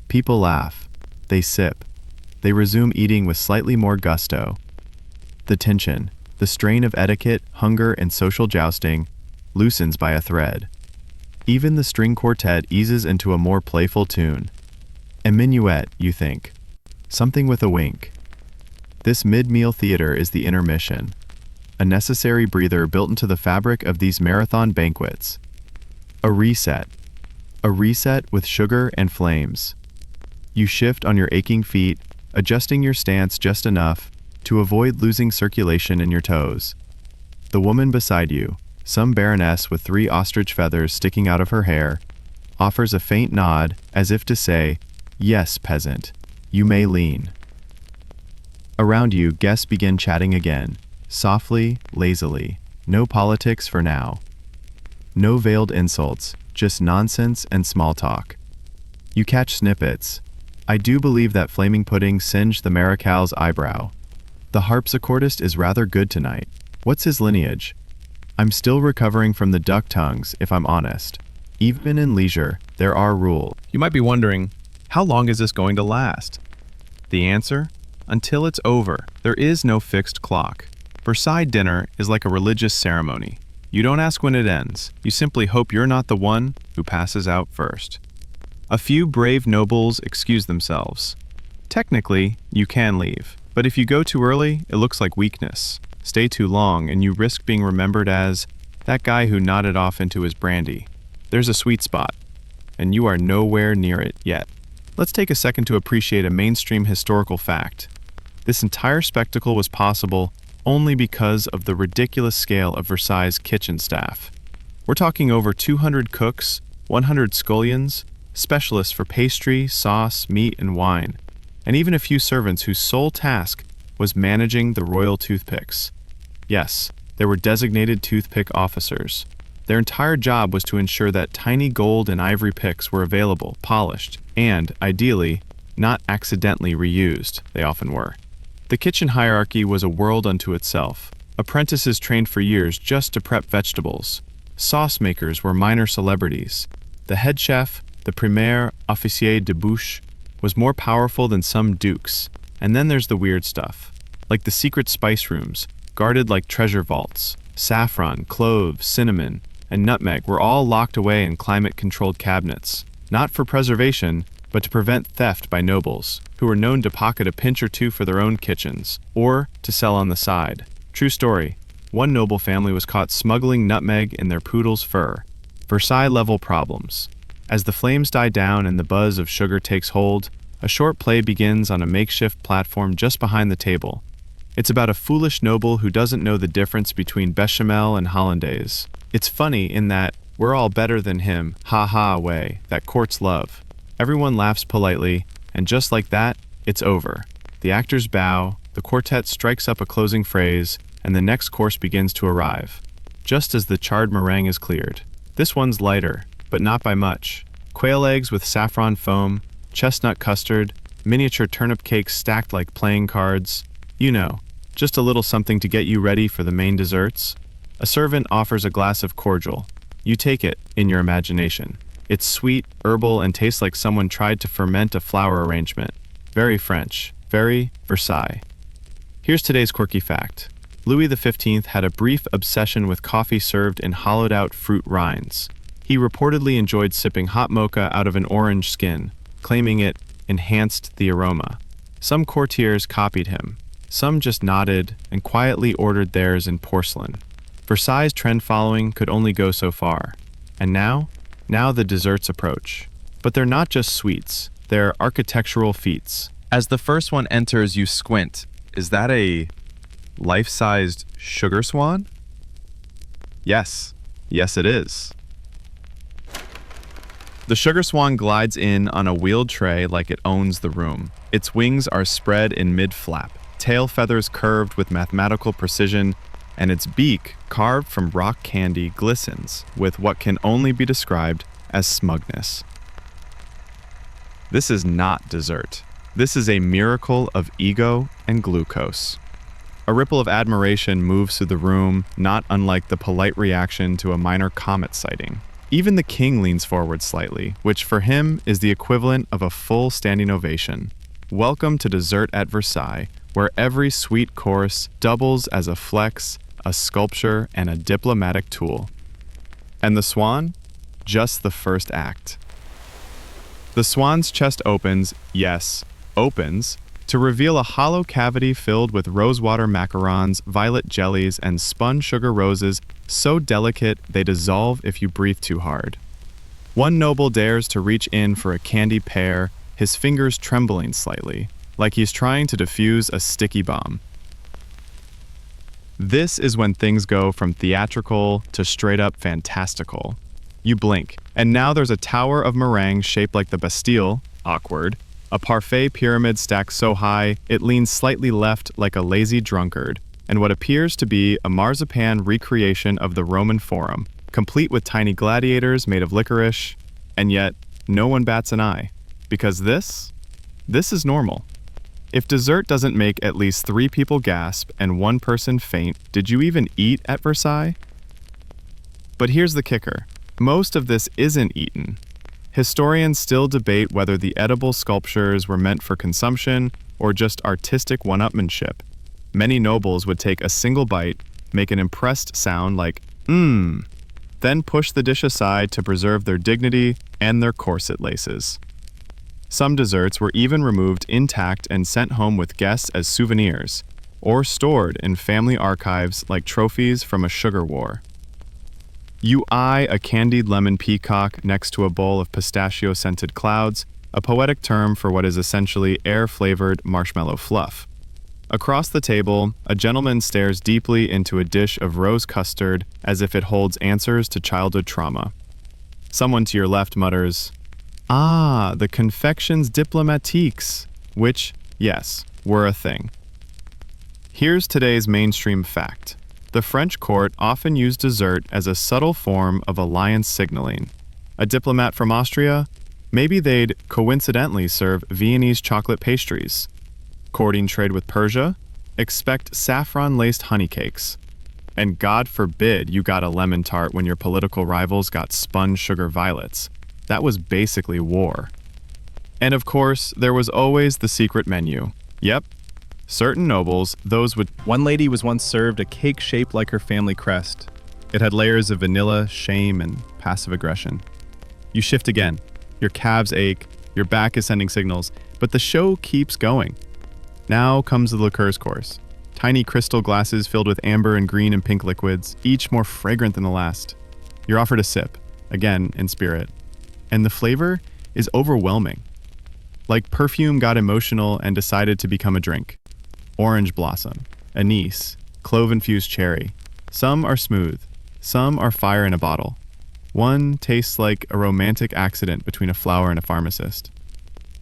Speaker 1: People laugh. They sip. They resume eating with slightly more gusto. The tension, the strain of etiquette, hunger, and social jousting, loosens by a thread. Even the string quartet eases into a more playful tune. A minuet, you think. Something with a wink. This mid-meal theater is the intermission. A necessary breather built into the fabric of these marathon banquets. A reset. A reset with sugar and flames. You shift on your aching feet, adjusting your stance just enough to avoid losing circulation in your toes. The woman beside you, some baroness with 3 ostrich feathers sticking out of her hair, offers a faint nod as if to say, "Yes, peasant, you may lean." Around you, guests begin chatting again, softly, lazily. No politics for now. No veiled insults, just nonsense and small talk. You catch snippets. I do believe that flaming pudding singed the Marechal's eyebrow. The harpsichordist is rather good tonight. What's his lineage? I'm still recovering from the duck tongues, if I'm honest. Even in leisure, there are rules.
Speaker 2: You might be wondering, how long is this going to last? The answer? Until it's over. There is no fixed clock. Versailles dinner is like a religious ceremony. You don't ask when it ends. You simply hope you're not the one who passes out first. A few brave nobles excuse themselves. Technically, you can leave, but if you go too early, it looks like weakness. Stay too long, and you risk being remembered as That guy who nodded off into his brandy. There's a sweet spot, and you are nowhere near it yet. Let's take a second to appreciate a mainstream historical fact. This entire spectacle was possible only because of the ridiculous scale of Versailles' kitchen staff. We're talking over 200 cooks, 100 scullions, specialists for pastry, sauce, meat, and wine, and even a few servants whose sole task was managing the royal toothpicks. Yes, there were designated toothpick officers. Their entire job was to ensure that tiny gold and ivory picks were available, polished, and, ideally, not accidentally reused. They often were. The kitchen hierarchy was a world unto itself. Apprentices trained for years just to prep vegetables. Sauce makers were minor celebrities. The head chef, the premier officier de bouche, was more powerful than some dukes. And then there's the weird stuff, like the secret spice rooms, guarded like treasure vaults. Saffron, cloves, cinnamon, and nutmeg were all locked away in climate-controlled cabinets, not for preservation, but to prevent theft by nobles, who were known to pocket a pinch or two for their own kitchens, or to sell on the side. True story. One noble family was caught smuggling nutmeg in their poodle's fur. Versailles-level problems. As the flames die down and the buzz of sugar takes hold, a short play begins on a makeshift platform just behind the table. It's about a foolish noble who doesn't know the difference between bechamel and hollandaise. It's funny in that we're all better than him, ha-ha way, that courts love. Everyone laughs politely, and just like that, it's over. The actors bow, the quartet strikes up a closing phrase, and the next course begins to arrive, just as the charred meringue is cleared. This one's lighter, but not by much. Quail eggs with saffron foam, chestnut custard, miniature turnip cakes stacked like playing cards. You know, just a little something to get you ready for the main desserts. A servant offers a glass of cordial. You take it, in your imagination. It's sweet, herbal, and tastes like someone tried to ferment a flower arrangement. Very French. Very Versailles. Here's today's quirky fact. Louis XV had a brief obsession with coffee served in hollowed-out fruit rinds. He reportedly enjoyed sipping hot mocha out of an orange skin, claiming it enhanced the aroma. Some courtiers copied him. Some just nodded and quietly ordered theirs in porcelain. Versailles' trend-following could only go so far. And now the desserts approach. But they're not just sweets, they're architectural feats.
Speaker 1: As the first one enters, you squint. Is that a life-sized sugar swan? Yes. Yes, it is. The sugar swan glides in on a wheeled tray like it owns the room. Its wings are spread in mid-flap, tail feathers curved with mathematical precision, and its beak, carved from rock candy, glistens with what can only be described as smugness. This is not dessert. This is a miracle of ego and glucose. A ripple of admiration moves through the room, not unlike the polite reaction to a minor comet sighting. Even the king leans forward slightly, which for him is the equivalent of a full standing ovation. Welcome to dessert at Versailles, where every sweet course doubles as a flex, a sculpture, and a diplomatic tool. And the swan? Just the first act. The swan's chest opens, yes, opens, to reveal a hollow cavity filled with rosewater macarons, violet jellies, and spun sugar roses so delicate they dissolve if you breathe too hard. One noble dares to reach in for a candy pear, his fingers trembling slightly, like he's trying to defuse a sticky bomb. This is when things go from theatrical to straight-up fantastical. You blink, and now there's a tower of meringue shaped like the Bastille, awkward, a parfait pyramid stacked so high it leans slightly left like a lazy drunkard, and what appears to be a marzipan recreation of the Roman Forum, complete with tiny gladiators made of licorice, and yet no one bats an eye, because this is normal. If dessert doesn't make at least 3 people gasp and 1 person faint, did you even eat at Versailles? But here's the kicker. Most of this isn't eaten. Historians still debate whether the edible sculptures were meant for consumption or just artistic one-upmanship. Many nobles would take a single bite, make an impressed sound like, then push the dish aside to preserve their dignity and their corset laces. Some desserts were even removed intact and sent home with guests as souvenirs, or stored in family archives like trophies from a sugar war.
Speaker 2: You eye a candied lemon peacock next to a bowl of pistachio-scented clouds, a poetic term for what is essentially air-flavored marshmallow fluff. Across the table, a gentleman stares deeply into a dish of rose custard as if it holds answers to childhood trauma. Someone to your left mutters, "Ah, the confections diplomatiques," which, yes, were a thing. Here's today's mainstream fact. The French court often used dessert as a subtle form of alliance signaling. A diplomat from Austria? Maybe they'd coincidentally serve Viennese chocolate pastries. Courting trade with Persia? Expect saffron-laced honey cakes. And God forbid you got a lemon tart when your political rivals got spun sugar violets. That was basically war. And of course, there was always the secret menu. Yep, certain nobles, those with...
Speaker 1: One lady was once served a cake shaped like her family crest. It had layers of vanilla, shame, and passive aggression. You shift again. Your calves ache, your back is sending signals, but the show keeps going. Now comes the liqueurs course. Tiny crystal glasses filled with amber and green and pink liquids, each more fragrant than the last. You're offered a sip, again in spirit. And the flavor is overwhelming. Like perfume got emotional and decided to become a drink. Orange blossom, anise, clove-infused cherry. Some are smooth, some are fire in a bottle. One tastes like a romantic accident between a flower and a pharmacist.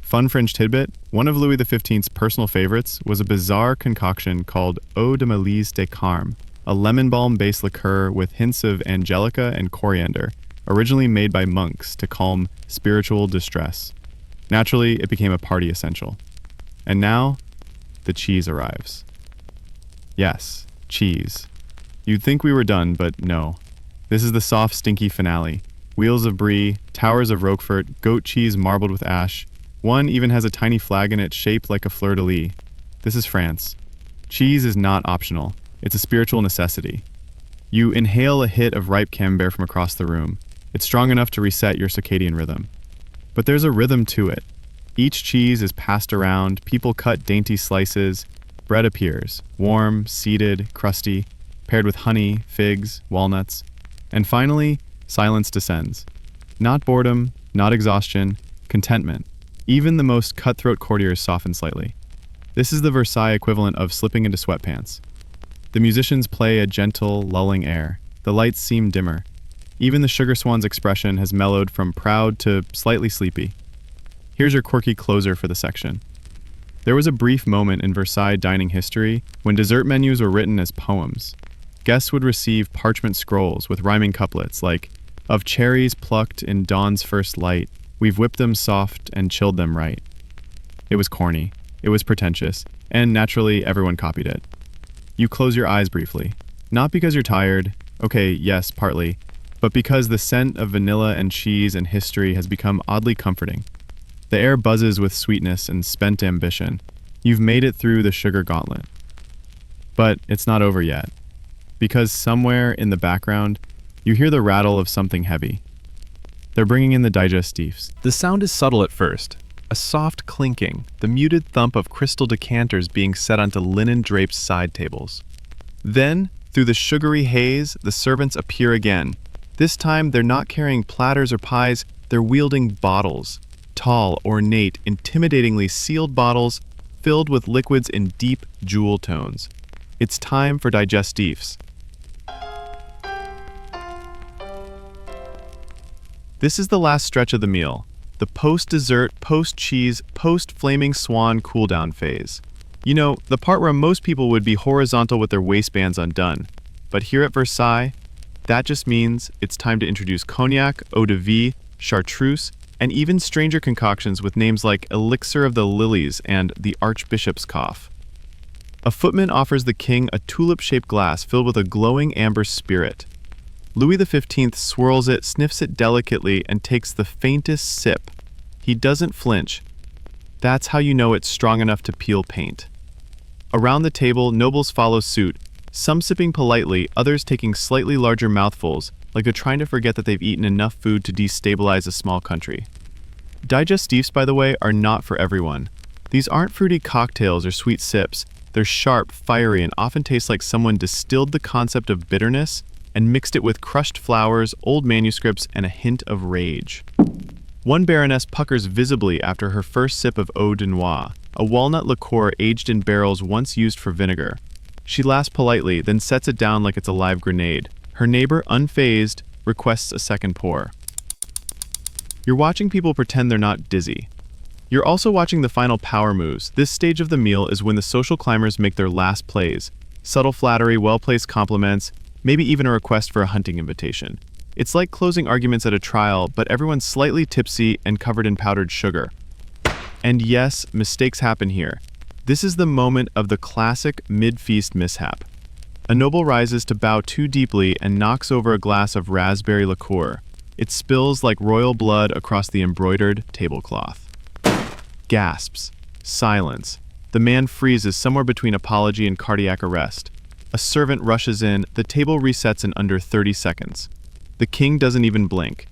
Speaker 1: Fun fringe tidbit, one of Louis XV's personal favorites was a bizarre concoction called Eau de Mélisse de Carme, a lemon balm-based liqueur with hints of angelica and coriander, originally made by monks to calm spiritual distress. Naturally, it became a party essential. And now, the cheese arrives. Yes, cheese. You'd think we were done, but no. This is the soft, stinky finale. Wheels of brie, towers of Roquefort, goat cheese marbled with ash. One even has a tiny flag in it shaped like a fleur-de-lis. This is France. Cheese is not optional. It's a spiritual necessity. You inhale a hit of ripe camembert from across the room. It's strong enough to reset your circadian rhythm. But there's a rhythm to it. Each cheese is passed around, people cut dainty slices, bread appears, warm, seeded, crusty, paired with honey, figs, walnuts. And finally, silence descends. Not boredom, not exhaustion, contentment. Even the most cutthroat courtiers soften slightly. This is the Versailles equivalent of slipping into sweatpants. The musicians play a gentle, lulling air. The lights seem dimmer. Even the sugar swan's expression has mellowed from proud to slightly sleepy. Here's your quirky closer for the section. There was a brief moment in Versailles dining history when dessert menus were written as poems. Guests would receive parchment scrolls with rhyming couplets like, "Of cherries plucked in dawn's first light, we've whipped them soft and chilled them right." It was corny, it was pretentious, and naturally everyone copied it. You close your eyes briefly. Not because you're tired, okay, yes, partly, but because the scent of vanilla and cheese and history has become oddly comforting. The air buzzes with sweetness and spent ambition. You've made it through the sugar gauntlet. But it's not over yet. Because somewhere in the background, you hear the rattle of something heavy. They're bringing in the digestifs. The sound is subtle at first. A soft clinking, the muted thump of crystal decanters being set onto linen-draped side tables. Then, through the sugary haze, the servants appear again. This time, they're not carrying platters or pies, they're wielding bottles. Tall, ornate, intimidatingly sealed bottles filled with liquids in deep jewel tones. It's time for digestifs. This is the last stretch of the meal, the post-dessert, post-cheese, post-flaming swan cool-down phase. You know, the part where most people would be horizontal with their waistbands undone. But here at Versailles, that just means it's time to introduce cognac, eau de vie, chartreuse, and even stranger concoctions with names like Elixir of the Lilies and the Archbishop's Cough. A footman offers the king a tulip-shaped glass filled with a glowing amber spirit. Louis XV swirls it, sniffs it delicately, and takes the faintest sip. He doesn't flinch. That's how you know it's strong enough to peel paint. Around the table, nobles follow suit, some sipping politely, others taking slightly larger mouthfuls, like they're trying to forget that they've eaten enough food to destabilize a small country. Digestifs, by the way, are not for everyone. These aren't fruity cocktails or sweet sips. They're sharp, fiery, and often taste like someone distilled the concept of bitterness
Speaker 2: and mixed it with crushed flowers, old manuscripts, and a hint of rage. One baroness puckers visibly after her first sip of eau de noix, a walnut liqueur aged in barrels once used for vinegar. She laughs politely, then sets it down like it's a live grenade. Her neighbor, unfazed, requests a second pour. You're watching people pretend they're not dizzy. You're also watching the final power moves. This stage of the meal is when the social climbers make their last plays. Subtle flattery, well-placed compliments, maybe even a request for a hunting invitation. It's like closing arguments at a trial, but everyone's slightly tipsy and covered in powdered sugar. And yes, mistakes happen here. This is the moment of the classic mid-feast mishap. A noble rises to bow too deeply and knocks over a glass of raspberry liqueur. It spills like royal blood across the embroidered tablecloth. Gasps. Silence. The man freezes somewhere between apology and cardiac arrest. A servant rushes in. The table resets in under 30 seconds. The king doesn't even blink.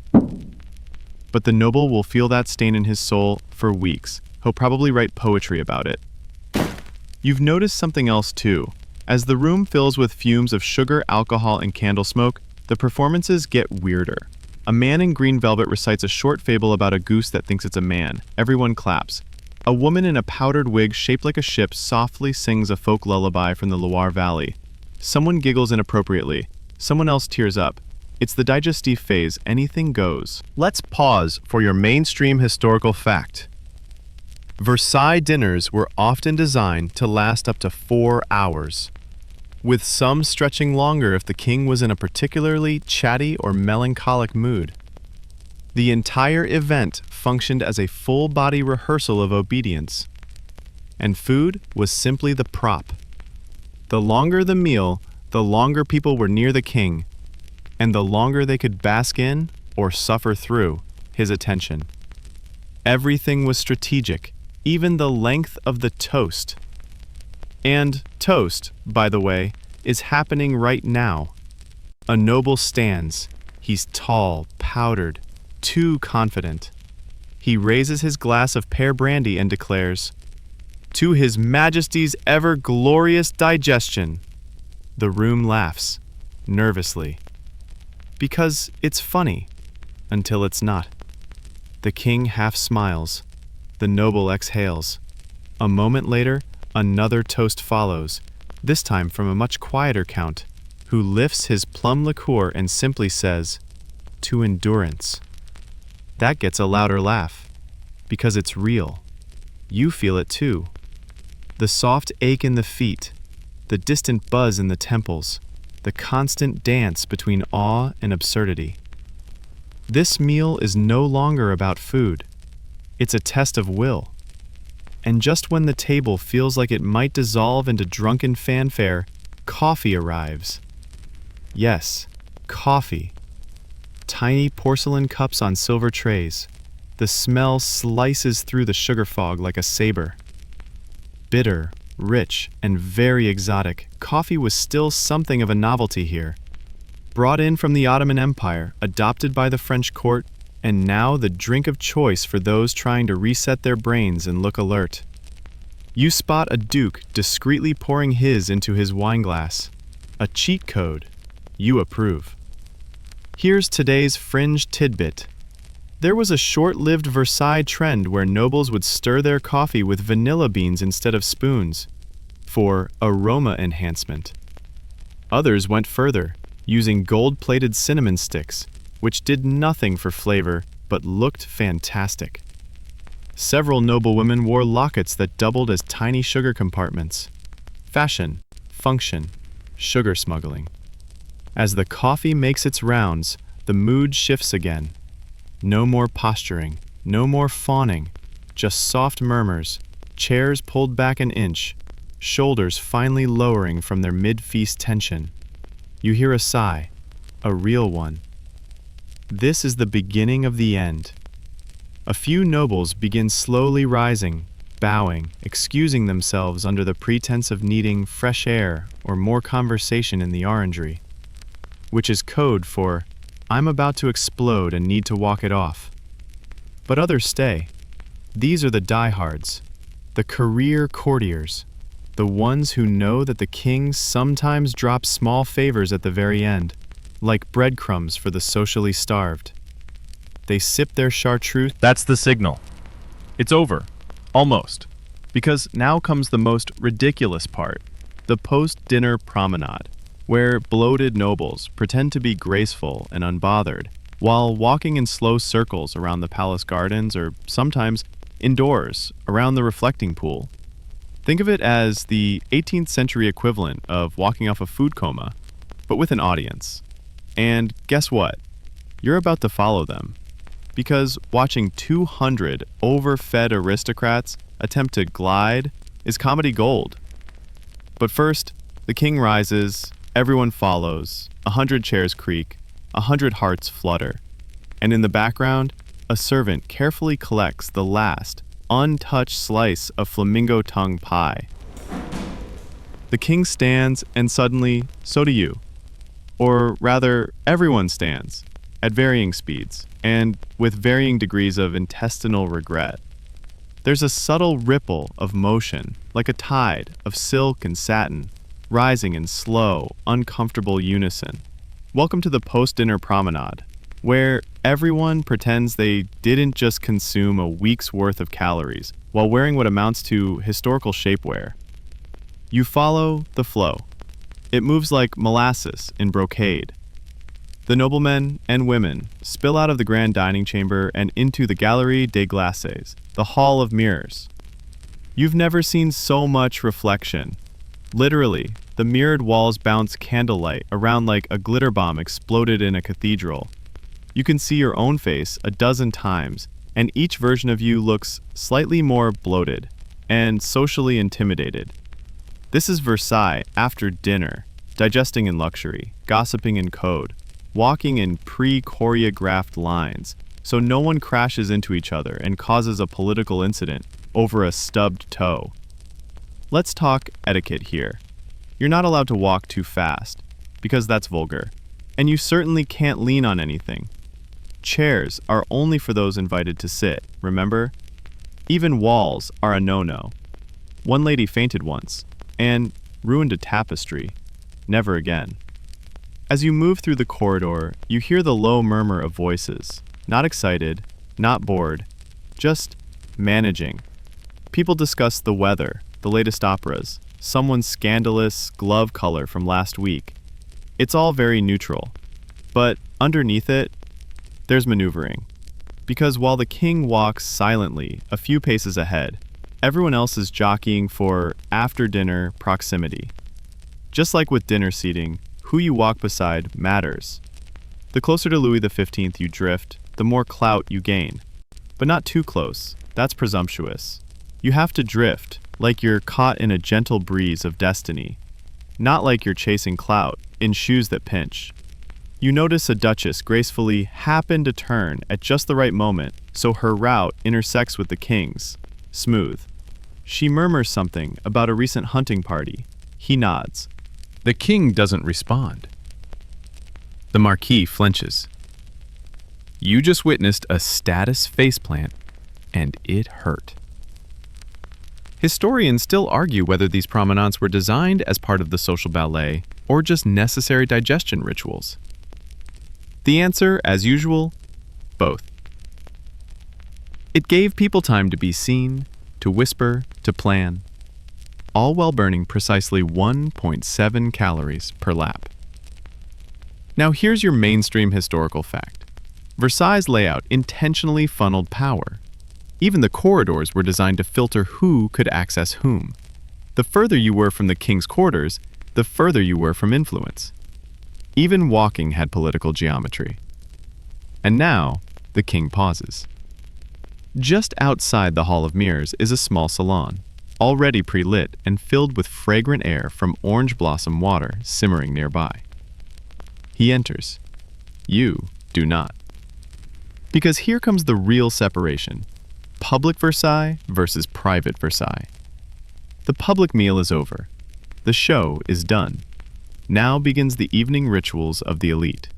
Speaker 2: But the noble will feel that stain in his soul for weeks. He'll probably write poetry about it. You've noticed something else too. As the room fills with fumes of sugar, alcohol, and candle smoke, the performances get weirder. A man in green velvet recites a short fable about a goose that thinks it's a man. Everyone claps. A woman in a powdered wig shaped like a ship softly sings a folk lullaby from the Loire Valley. Someone giggles inappropriately. Someone else tears up. It's the digestif phase. Anything goes.
Speaker 1: Let's pause for your mainstream historical fact. Versailles dinners were often designed to last up to 4 hours, with some stretching longer if the king was in a particularly chatty or melancholic mood. The entire event functioned as a full-body rehearsal of obedience, and food was simply the prop. The longer the meal, the longer people were near the king, and the longer they could bask in, or suffer through, his attention. Everything was strategic, even the length of the toast. And toast, by the way, is happening right now. A noble stands. He's tall, powdered, too confident. He raises his glass of pear brandy and declares, "To His Majesty's ever glorious digestion." The room laughs, nervously. Because it's funny, until it's not. The king half smiles. The noble exhales. A moment later, another toast follows, this time from a much quieter count, who lifts his plum liqueur and simply says, "To endurance." That gets a louder laugh, because it's real. You feel it too. The soft ache in the feet, the distant buzz in the temples, the constant dance between awe and absurdity. This meal is no longer about food. It's a test of will. And just when the table feels like it might dissolve into drunken fanfare, coffee arrives. Yes, coffee. Tiny porcelain cups on silver trays. The smell slices through the sugar fog like a saber. Bitter, rich, and very exotic, coffee was still something of a novelty here. Brought in from the Ottoman Empire, adopted by the French court, and now the drink of choice for those trying to reset their brains and look alert. You spot a duke discreetly pouring his into his wineglass. A cheat code. You approve. Here's today's fringe tidbit. There was a short-lived Versailles trend where nobles would stir their coffee with vanilla beans instead of spoons, for aroma enhancement. Others went further, using gold-plated cinnamon sticks, which did nothing for flavor but looked fantastic. Several noblewomen wore lockets that doubled as tiny sugar compartments. Fashion, function, sugar smuggling. As the coffee makes its rounds, the mood shifts again. No more posturing, no more fawning, just soft murmurs, chairs pulled back an inch, shoulders finally lowering from their mid-feast tension. You hear a sigh, a real one. This is the beginning of the end. A few nobles begin slowly rising, bowing, excusing themselves under the pretense of needing fresh air or more conversation in the orangery, which is code for, "I'm about to explode and need to walk it off." But others stay. These are the diehards, the career courtiers, the ones who know that the king sometimes drops small favors at the very end,
Speaker 2: like breadcrumbs for the socially starved. They sip their chartreuse.
Speaker 1: That's the signal. It's over. Almost. Because now comes the most ridiculous part, the post-dinner promenade, where bloated nobles pretend to be graceful and unbothered, while walking in slow circles around the palace gardens or sometimes indoors around the reflecting pool. Think of it as the 18th century equivalent of walking off a food coma, but with an audience. And guess what? You're about to follow them. Because watching 200 overfed aristocrats attempt to glide is comedy gold. But first, the king rises, everyone follows, 100 chairs creak, 100 hearts flutter, and in the background, a servant carefully collects the last, untouched slice of flamingo tongue pie. The king stands, and suddenly, so do you. Or rather, everyone stands, at varying speeds, and with varying degrees of intestinal regret. There's a subtle ripple of motion, like a tide of silk and satin, rising in slow, uncomfortable unison. Welcome to the post-dinner promenade, where everyone pretends they didn't just consume a week's worth of calories while wearing what amounts to historical shapewear. You follow the flow. It moves like molasses in brocade. The noblemen and women spill out of the grand dining chamber and into the Galerie des Glaces, the Hall of Mirrors. You've never seen so much reflection. Literally, the mirrored walls bounce candlelight around like a glitter bomb exploded in a cathedral. You can see your own face a dozen times, and each version of you looks slightly more bloated and socially intimidated. This is Versailles after dinner, digesting in luxury, gossiping in code, walking in pre-choreographed lines, so no one crashes into each other and causes a political incident over a stubbed toe. Let's talk etiquette here. You're not allowed to walk too fast, because that's vulgar, and you certainly can't lean on anything. Chairs are only for those invited to sit, remember? Even walls are a no-no. One lady fainted once, and ruined a tapestry. Never again. As you move through the corridor, you hear the low murmur of voices. Not excited, not bored, just managing. People discuss the weather, the latest operas, someone's scandalous glove color from last week. It's all very neutral. But underneath it, there's maneuvering. Because while the king walks silently a few paces ahead, everyone else is jockeying for after-dinner proximity. Just like with dinner seating, who you walk beside matters. The closer to Louis XV you drift, the more clout you gain. But not too close, that's presumptuous. You have to drift, like you're caught in a gentle breeze of destiny. Not like you're chasing clout, in shoes that pinch. You notice a duchess gracefully happen to turn at just the right moment, so her route intersects with the king's. Smooth. She murmurs something about a recent hunting party. He nods. The king doesn't respond. The marquis flinches. You just witnessed a status faceplant, and it hurt. Historians still argue whether these promenades were designed as part of the social ballet or just necessary digestion rituals. The answer, as usual, both. It gave people time to be seen, to whisper, to plan, all while burning precisely 1.7 calories per lap. Now here's your mainstream historical fact. Versailles' layout intentionally funneled power. Even the corridors were designed to filter who could access whom. The further you were from the king's quarters, the further you were from influence. Even walking had political geometry. And now, the king pauses. Just outside the Hall of Mirrors is a small salon, already pre-lit and filled with fragrant air from orange blossom water simmering nearby. He enters. You do not. Because here comes the real separation. Public Versailles versus private Versailles. The public meal is over. The show is done. Now begins the evening rituals of the elite.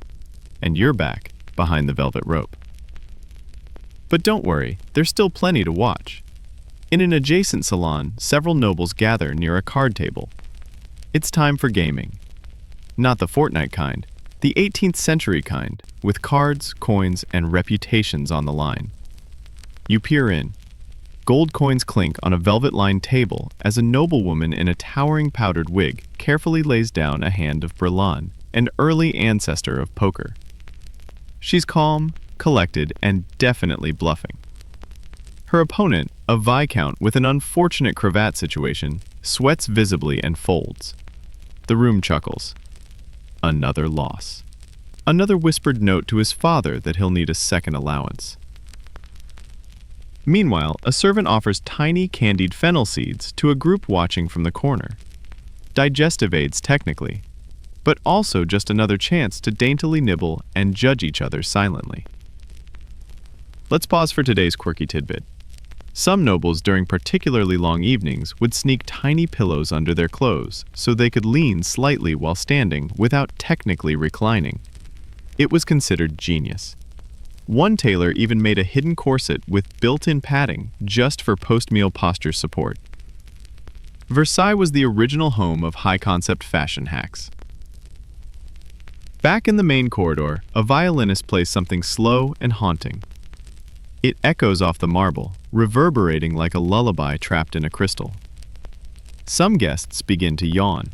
Speaker 1: And you're back behind the velvet rope. But don't worry, there's still plenty to watch. In an adjacent salon, several nobles gather near a card table. It's time for gaming. Not the Fortnite kind,
Speaker 2: The 18th century kind, with cards, coins, and reputations on the line. You peer in. Gold coins clink on a velvet-lined table as a noblewoman in a towering powdered wig carefully lays down a hand of Berlan, an early ancestor of poker. She's calm, collected, and definitely bluffing. Her opponent, a viscount with an unfortunate cravat situation, sweats visibly and folds. The room chuckles. Another loss. Another whispered note to his father that he'll need a second allowance. Meanwhile, a servant offers tiny candied fennel seeds to a group watching from the corner. Digestive aids technically, but also just another chance to daintily nibble and judge each other silently. Let's pause for today's quirky tidbit. Some nobles during particularly long evenings would sneak tiny pillows under their clothes so they could lean slightly while standing without technically reclining. It was considered genius. One tailor even made a hidden corset with built-in padding just for post-meal posture support. Versailles was the original home of high-concept fashion hacks. Back in the main corridor, a violinist plays something slow and haunting. It echoes off the marble, reverberating like a lullaby trapped in a crystal. Some guests begin to yawn.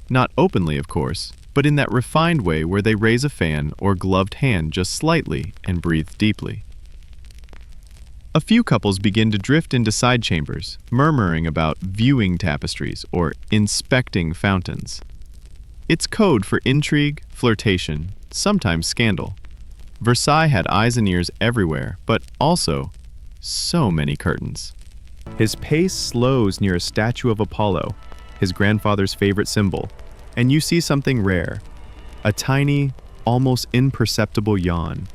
Speaker 2: Not openly, of course, but in that refined way where they raise a fan or gloved hand just slightly and breathe deeply. A few couples begin to drift into side chambers, murmuring about viewing tapestries or inspecting fountains. It's code for intrigue, flirtation, sometimes scandal. Versailles had eyes and ears everywhere, but also so many curtains. His pace slows near a statue of Apollo, his grandfather's favorite symbol, and you see something rare, a tiny, almost imperceptible yawn.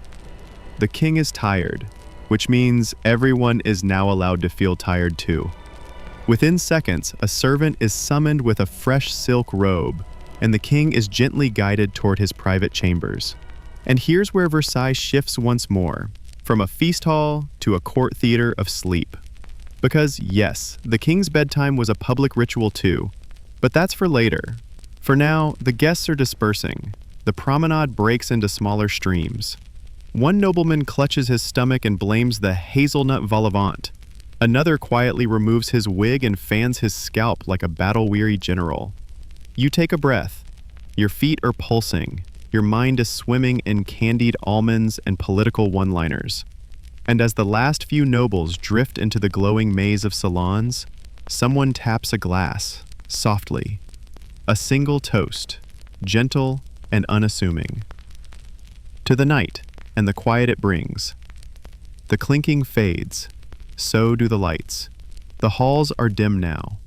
Speaker 2: The king is tired, which means everyone is now allowed to feel tired too. Within seconds, a servant is summoned with a fresh silk robe, and the king is gently guided toward his private chambers. And here's where Versailles shifts once more, from a feast hall to a court theater of sleep. Because yes, the king's bedtime was a public ritual too, but that's for later. For now, the guests are dispersing. The promenade breaks into smaller streams. One nobleman clutches his stomach and blames the hazelnut vol au vent. Another quietly removes his wig and fans his scalp like a battle-weary general. You take a breath. Your feet are pulsing. Your mind is swimming in candied almonds and political one-liners. And as the last few nobles drift into the glowing maze of salons, someone taps a glass, softly. A single toast, gentle and unassuming. To the night and the quiet it brings. The clinking fades, so do the lights. The halls are dim now.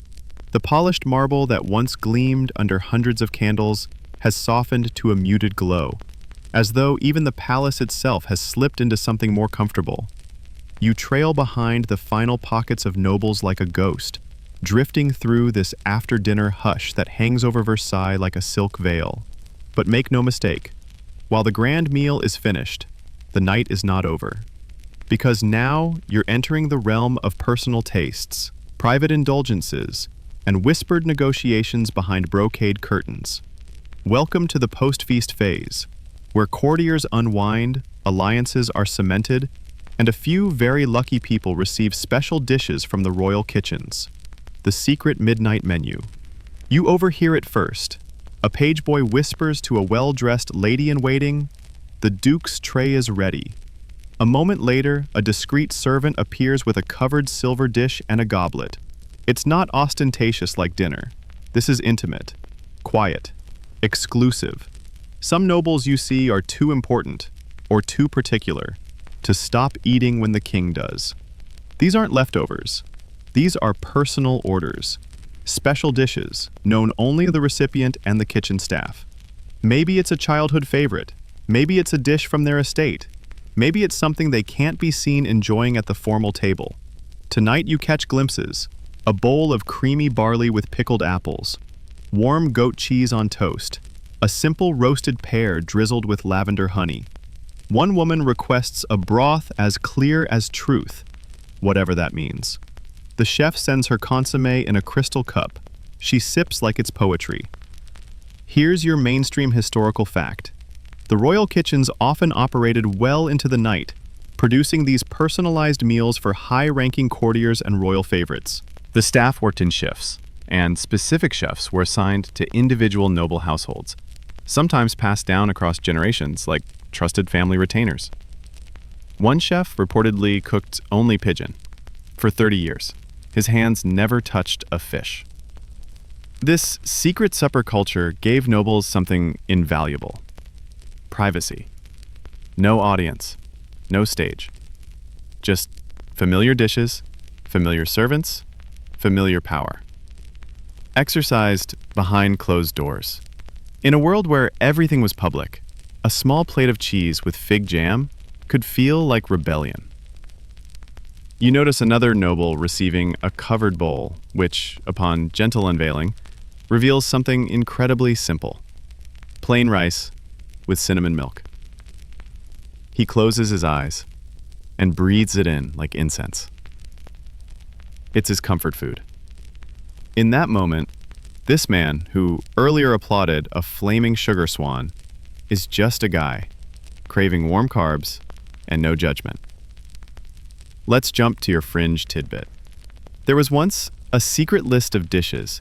Speaker 2: The polished marble that once gleamed under hundreds of candles has softened to a muted glow, as though even the palace itself has slipped into something more comfortable. You trail behind the final pockets of nobles like a ghost, drifting through this after-dinner hush that hangs over Versailles like a silk veil. But make no mistake, while the grand meal is finished, the night is not over. Because now you're entering the realm of personal tastes, private indulgences, and whispered negotiations behind brocade curtains. Welcome to the post-feast phase, where courtiers unwind, alliances are cemented, and a few very lucky people receive special dishes from the royal kitchens. The secret midnight menu. You overhear it first. A page boy whispers to a well-dressed lady-in-waiting, "The duke's tray is ready." A moment later, a discreet servant appears with a covered silver dish and a goblet. It's not ostentatious like dinner. This is intimate, quiet, exclusive. Some nobles you see are too important, or too particular, to stop eating when the king does. These aren't leftovers. These are personal orders. Special dishes, known only to the recipient and the kitchen staff. Maybe it's a childhood favorite. Maybe it's a dish from their estate. Maybe it's something they can't be seen enjoying at the formal table. Tonight you catch glimpses. A bowl of creamy barley with pickled apples. Warm goat cheese on toast. A simple roasted pear drizzled with lavender honey. One woman requests a broth as clear as truth, whatever that means. The chef sends her consommé in a crystal cup. She sips like it's poetry. Here's your mainstream historical fact. The royal kitchens often operated well into the night, producing these personalized meals for high-ranking courtiers and royal favorites. The staff worked in shifts, and specific chefs were assigned to individual noble households, sometimes passed down across generations like trusted family retainers. One chef reportedly cooked only pigeon for 30 years. His hands never touched a fish. This secret supper culture gave nobles something invaluable: privacy. No audience, no stage. Just familiar dishes, familiar servants, familiar power. Exercised behind closed doors. In a world where everything was public, a small plate of cheese with fig jam could feel like rebellion. You notice another noble receiving a covered bowl, which, upon gentle unveiling, reveals something incredibly simple: plain rice with cinnamon milk. He closes his eyes and breathes it in like incense. It's his comfort food. In that moment, this man, who earlier applauded a flaming sugar swan, is just a guy, craving warm carbs and no judgment. Let's jump to your fringe tidbit. There was once a secret list of dishes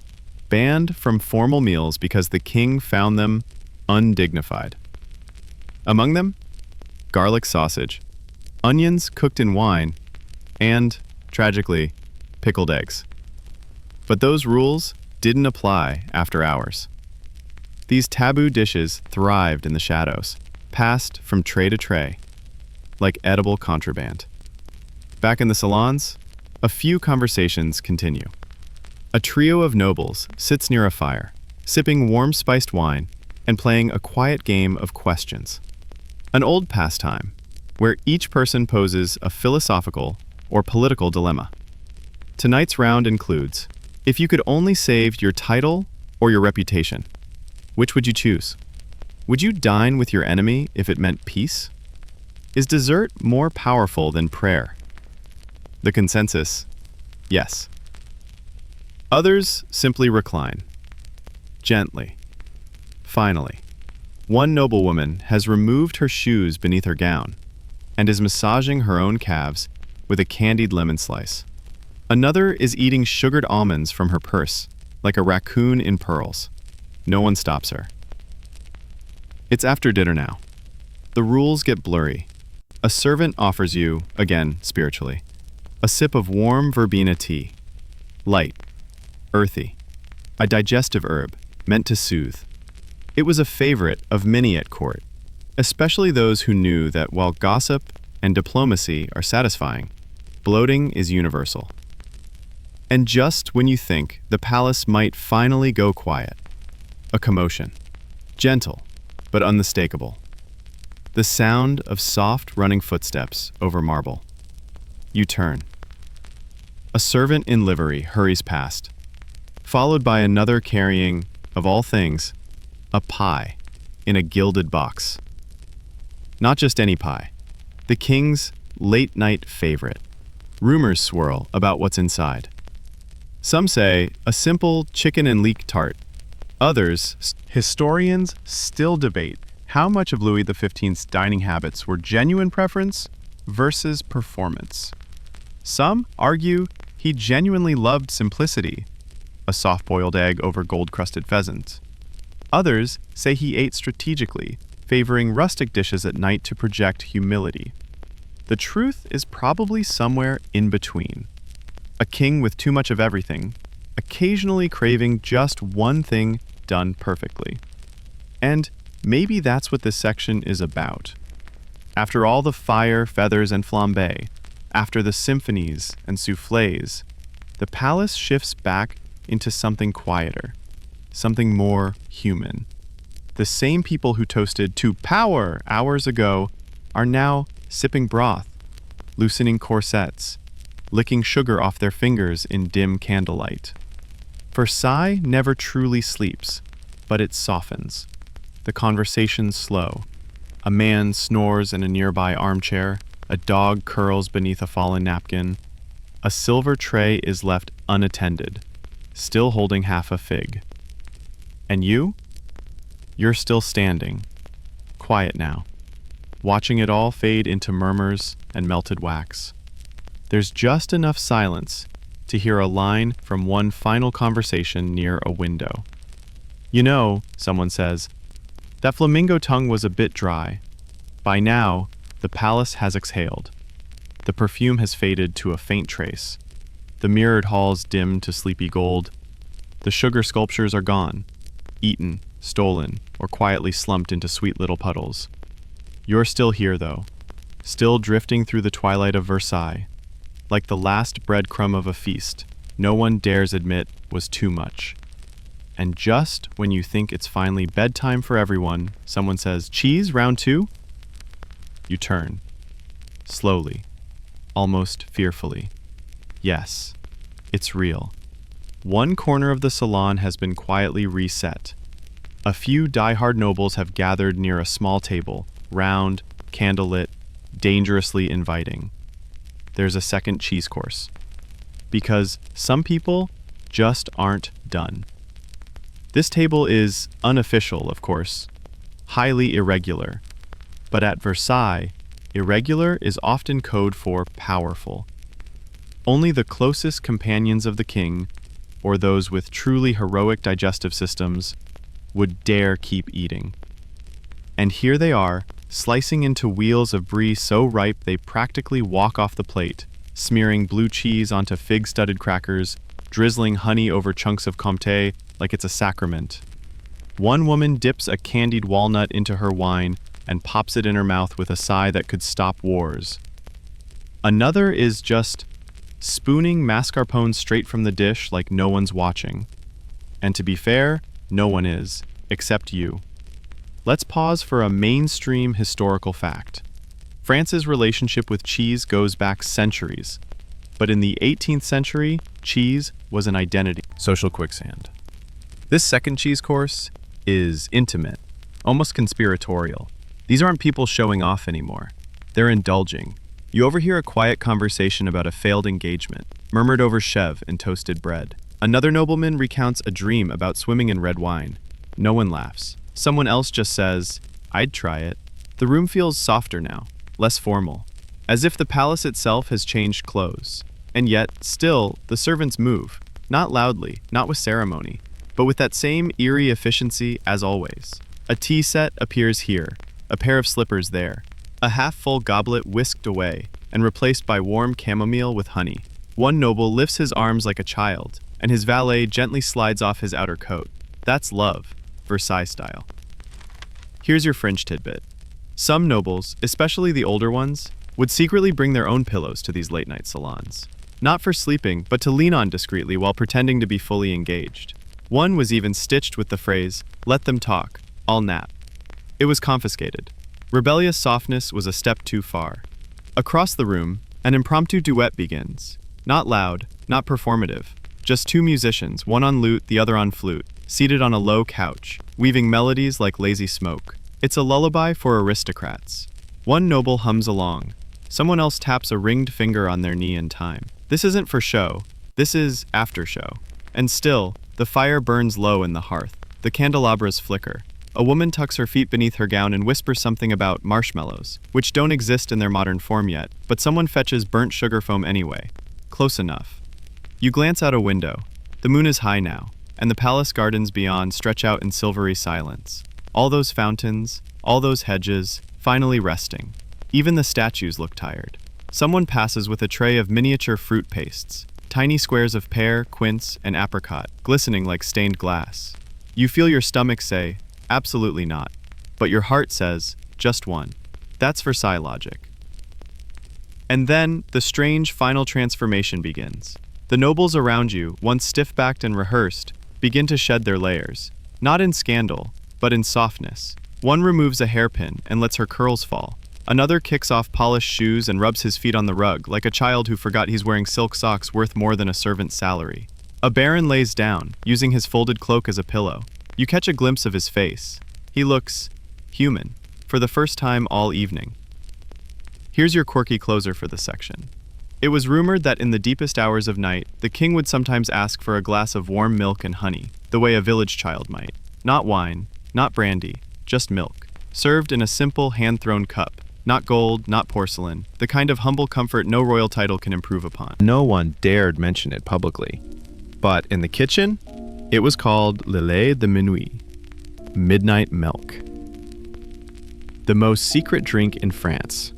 Speaker 2: banned from formal meals because the king found them undignified. Among them, garlic sausage, onions cooked in wine, and, tragically, pickled eggs. But those rules didn't apply after hours. These taboo dishes thrived in the shadows, passed from tray to tray, like edible contraband. Back in the salons, a few conversations continue. A trio of nobles sits near a fire, sipping warm spiced wine and playing a quiet game of questions. An old pastime, where each person poses a philosophical or political dilemma. Tonight's round includes: if you could only save your title or your reputation, which would you choose? Would you dine with your enemy if it meant peace? Is dessert more powerful than prayer? The consensus: yes. Others simply recline. Gently. Finally, one noblewoman has removed her shoes beneath her gown and is massaging her own calves with a candied lemon slice. Another is eating sugared almonds from her purse, like a raccoon in pearls. No one stops her. It's after dinner now. The rules get blurry. A servant offers you, again spiritually, a sip of warm verbena tea. Light, earthy, a digestive herb meant to soothe. It was a favorite of many at court, especially those who knew that while gossip and diplomacy are satisfying, bloating is universal. And just when you think the palace might finally go quiet, a commotion, gentle but unmistakable. The sound of soft running footsteps over marble. You turn. A servant in livery hurries past, followed by another carrying, of all things, a pie in a gilded box. Not just any pie, the king's late-night favorite. Rumors swirl about what's inside. Some say a simple chicken and leek tart. Others, historians still debate how much of Louis XV's dining habits were genuine preference versus performance. Some argue he genuinely loved simplicity, a soft-boiled egg over gold-crusted pheasant. Others say he ate strategically, favoring rustic dishes at night to project humility. The truth is probably somewhere in between. A king with too much of everything, occasionally craving just one thing done perfectly. And maybe that's what this section is about. After all the fire, feathers, and flambe, after the symphonies and soufflés, the palace shifts back into something quieter, something more human. The same people who toasted to power hours ago are now sipping broth, loosening corsets, licking sugar off their fingers in dim candlelight. Versailles never truly sleeps, but it softens. The conversation's slow. A man snores in a nearby armchair, a dog curls beneath a fallen napkin. A silver tray is left unattended, still holding half a fig. And you? You're still standing, Quiet now, watching it all fade into murmurs and melted wax. There's just enough silence to hear a line from one final conversation near a window. "You know," someone says, "that flamingo tongue was a bit dry. By now, the palace has exhaled. The perfume has faded to a faint trace. The mirrored halls dim to sleepy gold. The sugar sculptures are gone, eaten, stolen, or quietly slumped into sweet little puddles. You're still here, though, still drifting through the twilight of Versailles, like the last breadcrumb of a feast no one dares admit was too much. And just when you think it's finally bedtime for everyone, someone says, 'Cheese, round two?' You turn, slowly, almost fearfully. Yes, it's real. One corner of the salon has been quietly reset. A few die-hard nobles have gathered near a small table, round, candlelit, dangerously inviting. There's a second cheese course. Because some people just aren't done. This table is unofficial, of course, highly irregular. But at Versailles, irregular is often code for powerful. Only the closest companions of the king, or those with truly heroic digestive systems, would dare keep eating. And here they are, slicing into wheels of brie so ripe they practically walk off the plate, smearing blue cheese onto fig-studded crackers, drizzling honey over chunks of comté like it's a sacrament. One woman dips a candied walnut into her wine and pops it in her mouth with a sigh that could stop wars. Another is just spooning mascarpone straight from the dish like no one's watching. And to be fair, no one is, except you. Let's pause for a mainstream historical fact. France's relationship with cheese goes back centuries. But in the 18th century, cheese was an identity.
Speaker 1: Social quicksand. This second cheese course is intimate, almost conspiratorial. These aren't people showing off anymore. They're indulging. You overhear a quiet conversation about a failed engagement, murmured over chev and toasted bread. Another nobleman recounts a dream about swimming in red wine. No one laughs. Someone else just says, "I'd try it." The room feels softer now, less formal, as if the palace itself has changed clothes. And yet, still, the servants move, not loudly, not with ceremony, but with that same eerie efficiency as always. A tea set appears here, a pair of slippers there, a half-full goblet whisked away and replaced by warm chamomile with honey. One noble lifts his arms like a child, and his valet gently slides off his outer coat. That's love, Versailles style. Here's your fringe tidbit. Some nobles, especially the older ones, would secretly bring their own pillows to these late-night salons. Not for sleeping, but to lean on discreetly while pretending to be fully engaged. One was even stitched with the phrase, "Let them talk, I'll nap." It was confiscated. Rebellious softness was a step too far. Across the room, an impromptu duet begins. Not loud, not performative. Just two musicians, one on lute, the other on flute, seated on a low couch, weaving melodies like lazy smoke. It's a lullaby for aristocrats. One noble hums along. Someone else taps a ringed finger on their knee in time. This isn't for show. This is after show. And still, the fire burns low in the hearth. The candelabras flicker. A woman tucks her feet beneath her gown and whispers something about marshmallows, which don't exist in their modern form yet, but someone fetches burnt sugar foam anyway. Close enough. You glance out a window. The moon is high now, and the palace gardens beyond stretch out in silvery silence. All those fountains, all those hedges, finally resting. Even the statues look tired. Someone passes with a tray of miniature fruit pastes, tiny squares of pear, quince, and apricot, glistening like stained glass. You feel your stomach say, "Absolutely not." But your heart says, "Just one." That's Versailles logic. And then, the strange final transformation begins. The nobles around you, once stiff-backed and rehearsed, begin to shed their layers. Not in scandal, but in softness. One removes a hairpin and lets her curls fall. Another kicks off polished shoes and rubs his feet on the rug, like a child who forgot he's wearing silk socks worth more than a servant's salary. A baron lays down, using his folded cloak as a pillow. You catch a glimpse of his face. He looks human, for the first time all evening. Here's your quirky closer for this section. It was rumored that in the deepest hours of night, the king would sometimes ask for a glass of warm milk and honey, the way a village child might. Not wine, not brandy, just milk.
Speaker 2: served in a simple hand-thrown cup. Not gold, not porcelain, the kind of humble comfort no royal title can improve upon.
Speaker 1: No one dared mention it publicly. But in the kitchen, it was called le lait de minuit, midnight milk. The most secret drink in France.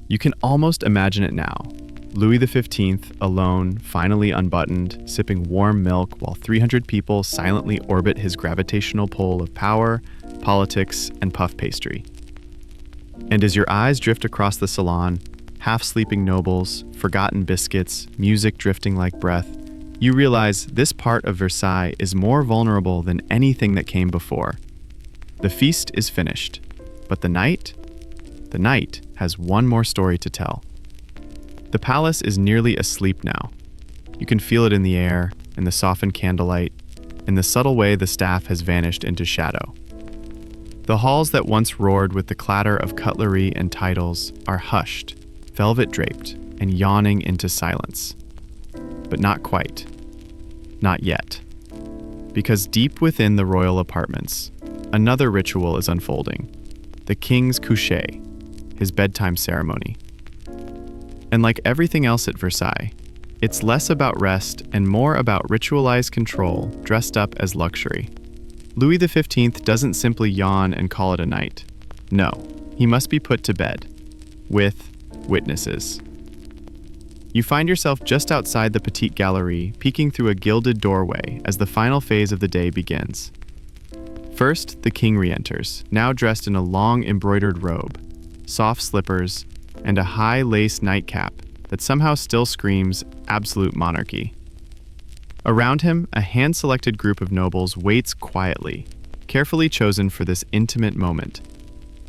Speaker 1: You can almost imagine it now. Louis XV, alone, finally unbuttoned, sipping warm milk while 300 people silently orbit his gravitational pull of power, politics, and puff pastry. And as your eyes drift across the salon, half-sleeping nobles, forgotten biscuits, music drifting like breath, you realize this part of Versailles is more vulnerable than anything that came before. The feast is finished, but the night has one more story to tell. The palace is nearly asleep now. You can feel it in the air, in the softened candlelight, in the subtle way the staff has vanished into shadow. The halls that once roared with the clatter of cutlery and titles are hushed, velvet-draped, and yawning into silence. But not quite. Not yet. Because deep within the royal apartments, another ritual is unfolding. The king's coucher, his bedtime ceremony. And like everything else at Versailles, it's less about rest and more about ritualized control dressed up as luxury. Louis XV doesn't simply yawn and call it a night. No, he must be put to bed. With witnesses. You find yourself just outside the Petite Galerie, peeking through a gilded doorway as the final phase of the day begins. First, the king re-enters, now dressed in a long embroidered robe, soft slippers, and a high lace nightcap that somehow still screams absolute monarchy. Around him, a hand-selected group of nobles waits quietly, carefully chosen for this intimate moment,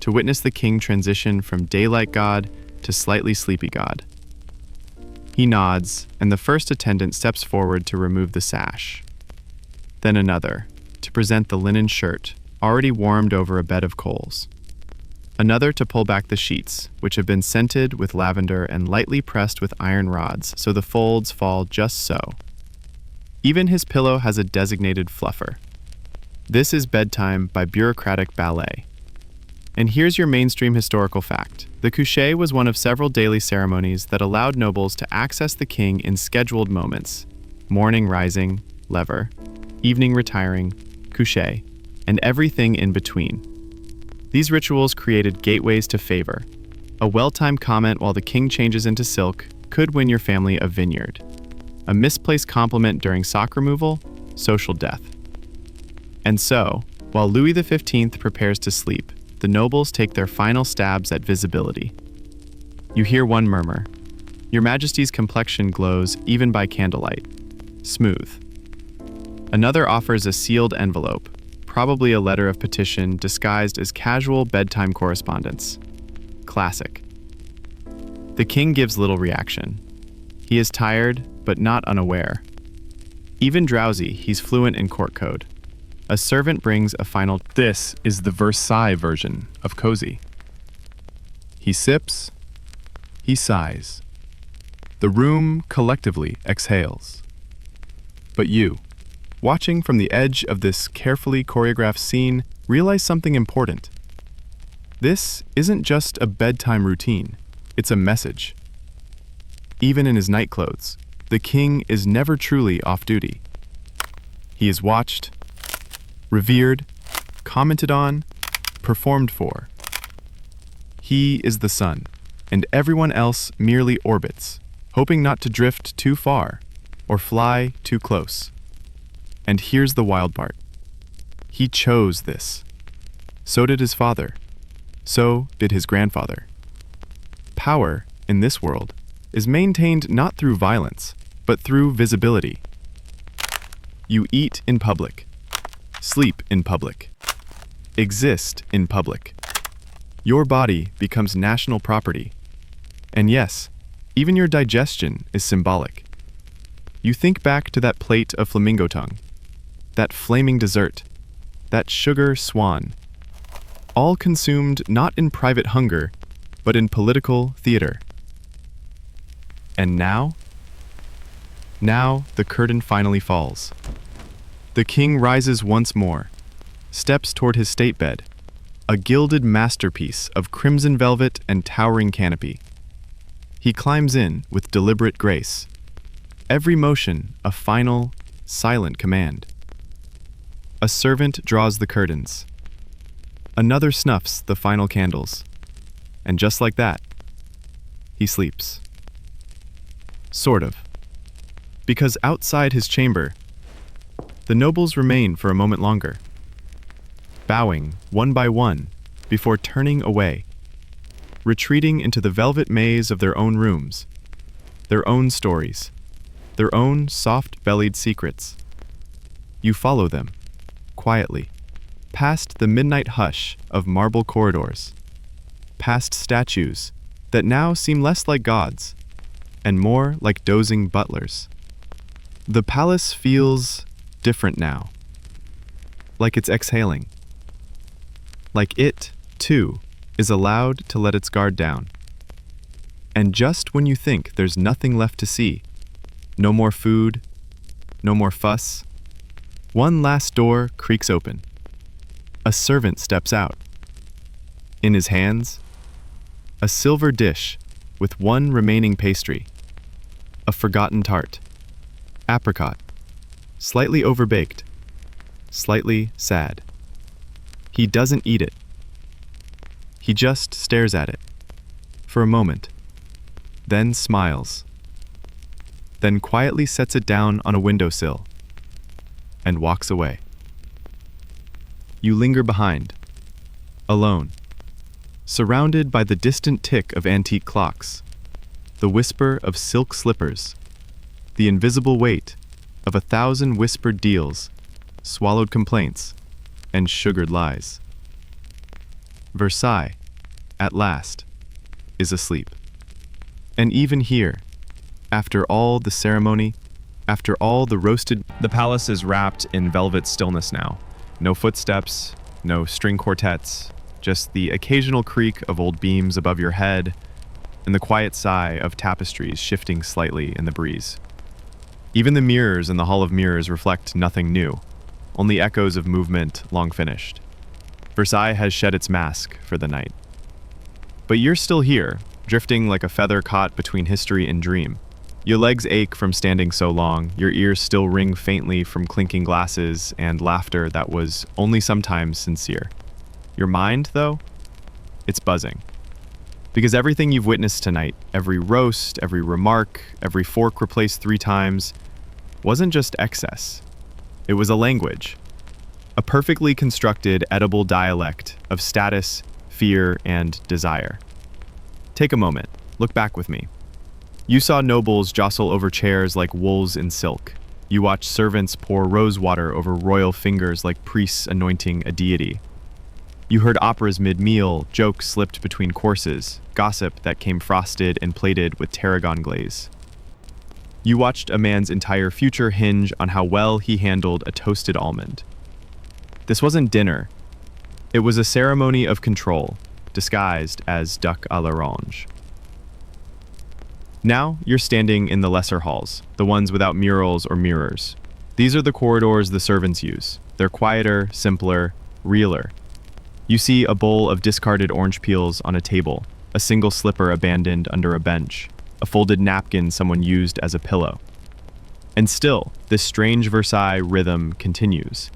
Speaker 1: to witness the king transition from daylight god to slightly sleepy god. He nods, and the first attendant steps forward to remove the sash. Then another, to present the linen shirt, already warmed over a bed of coals. Another to pull back the sheets, which have been scented with lavender and lightly pressed with iron rods so the folds fall just so. Even his pillow has a designated fluffer. This is bedtime by bureaucratic ballet. And here's your mainstream historical fact. The coucher was one of several daily ceremonies that allowed nobles to access the king in scheduled moments. Morning rising, lever, evening retiring, coucher, and everything in between. These rituals created gateways to favor. A well-timed comment while the king changes into silk could win your family a vineyard. A misplaced compliment during sock removal, social death. And so, while Louis XV prepares to sleep, the nobles take their final stabs at visibility. You hear one murmur. Your Majesty's complexion glows even by candlelight. Smooth. Another offers a sealed envelope, probably a letter of petition disguised as casual bedtime correspondence. Classic. The king gives little reaction. He is tired, but not unaware. Even drowsy, he's fluent in court code. A servant brings a final.
Speaker 2: This is the Versailles version of cozy. He sips, he sighs. The room collectively exhales. But you, watching from the edge of this carefully choreographed scene, realize something important. This isn't just a bedtime routine, it's a message. Even in his night clothes, the king is never truly off duty. He is watched, revered, commented on, performed for. He is the sun, and everyone else merely orbits, hoping not to drift too far or fly too close. And here's the wild part. He chose this. So did his father. So did his grandfather. Power, in this world, is maintained not through violence, but through visibility. You eat in public, sleep in public, exist in public. Your body becomes national property. And yes, even your digestion is symbolic. You think back to that plate of flamingo tongue, that flaming dessert, that sugar swan, all consumed not in private hunger, but in political theater. And now the curtain finally falls. The king rises once more, steps toward his state bed, a gilded masterpiece of crimson velvet and towering canopy. He climbs in with deliberate grace, every motion a final, silent command. A servant draws the curtains. Another snuffs the final candles. And just like that, he sleeps. Sort of. Because outside his chamber, the nobles remain for a moment longer, bowing one by one before turning away, retreating into the velvet maze of their own rooms, their own stories, their own soft-bellied secrets. You follow them, quietly, past the midnight hush of marble corridors, past statues that now seem less like gods and more like dozing butlers. The palace feels different now, like it's exhaling, like it, too, is allowed to let its guard down. And just when you think there's nothing left to see, no more food, no more fuss, one last door creaks open. A servant steps out. In his hands, a silver dish with one remaining pastry, a forgotten tart, apricot, slightly overbaked, slightly sad. He doesn't eat it. He just stares at it for a moment, then smiles, then quietly sets it down on a windowsill and walks away. You linger behind, alone, surrounded by the distant tick of antique clocks, the whisper of silk slippers, the invisible weight of 1,000 whispered deals, swallowed complaints, and sugared lies. Versailles, at last, is asleep. And even here, after all the ceremony, after all the roasted...
Speaker 1: The palace is wrapped in velvet stillness now. No footsteps, no string quartets, just the occasional creak of old beams above your head and the quiet sigh of tapestries shifting slightly in the breeze. Even the mirrors in the Hall of Mirrors reflect nothing new, only echoes of movement long finished. Versailles has shed its mask for the night. But you're still here, drifting like a feather caught between history and dream. Your legs ache from standing so long, your ears still ring faintly from clinking glasses and laughter that was only sometimes sincere. Your mind, though, it's buzzing. Because everything you've witnessed tonight, every roast, every remark, every fork replaced 3 times, wasn't just excess. It was a language. A perfectly constructed, edible dialect of status, fear, and desire. Take a moment. Look back with me. You saw nobles jostle over chairs like wolves in silk. You watched servants pour rose water over royal fingers like priests anointing a deity. You heard operas mid-meal, jokes slipped between courses, gossip that came frosted and plated with tarragon glaze. You watched a man's entire future hinge on how well he handled a toasted almond. This wasn't dinner. It was a ceremony of control, disguised as duck à l'orange. Now, you're standing in the lesser halls, the ones without murals or mirrors. These are the corridors the servants use. They're quieter, simpler, realer. You see a bowl of discarded orange peels on a table, a single slipper abandoned under a bench, a folded napkin someone used as a pillow. And still, this strange Versailles rhythm continues.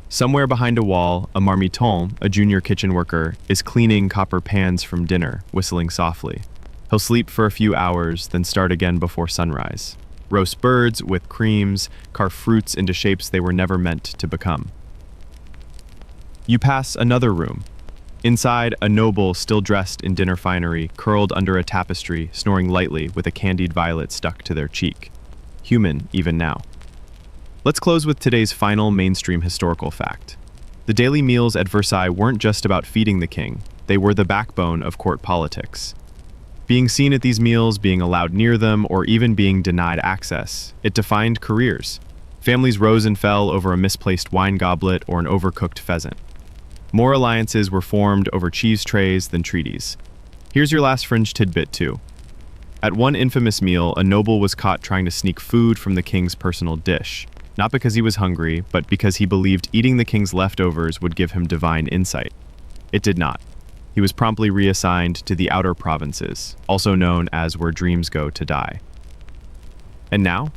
Speaker 1: Somewhere behind a wall, a marmiton, a junior kitchen worker, is cleaning copper pans from dinner, whistling softly. He'll sleep for a few hours, then start again before sunrise. Roast birds with creams, carve fruits into shapes they were never meant to become. You pass another room. Inside, a noble still dressed in dinner finery, curled under a tapestry, snoring lightly with a candied violet stuck to their cheek. Human, even now. Let's close with today's final mainstream historical fact. The daily meals at Versailles weren't just about feeding the king, they were the backbone of court politics. Being seen at these meals, being allowed near them, or even being denied access, it defined careers. Families rose and fell over a misplaced wine goblet or an overcooked pheasant. More alliances were formed over cheese trays than treaties. Here's your last fringe tidbit, too. At one infamous meal, a noble was caught trying to sneak food from the king's personal dish, not because he was hungry, but because he believed eating the king's leftovers would give him divine insight.
Speaker 2: It did not. He was promptly reassigned to the outer provinces, also known as where dreams go to die. And now?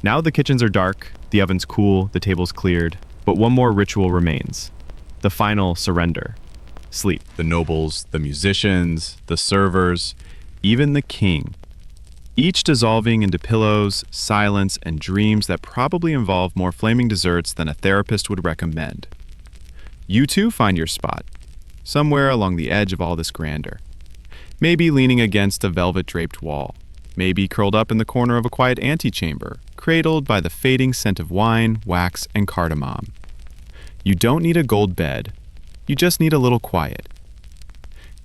Speaker 2: Now the kitchens are dark, the oven's cool, the table's cleared, but one more ritual remains. The final surrender. Sleep. The nobles, the musicians, the servers, even the king. Each dissolving into pillows, silence, and dreams that probably involve more flaming desserts than a therapist would recommend. You too find your spot, somewhere along the edge of all this grandeur. Maybe leaning against a velvet-draped wall, maybe curled up in the corner of a quiet antechamber, cradled by the fading scent of wine, wax, and cardamom. You don't need a gold bed, you just need a little quiet.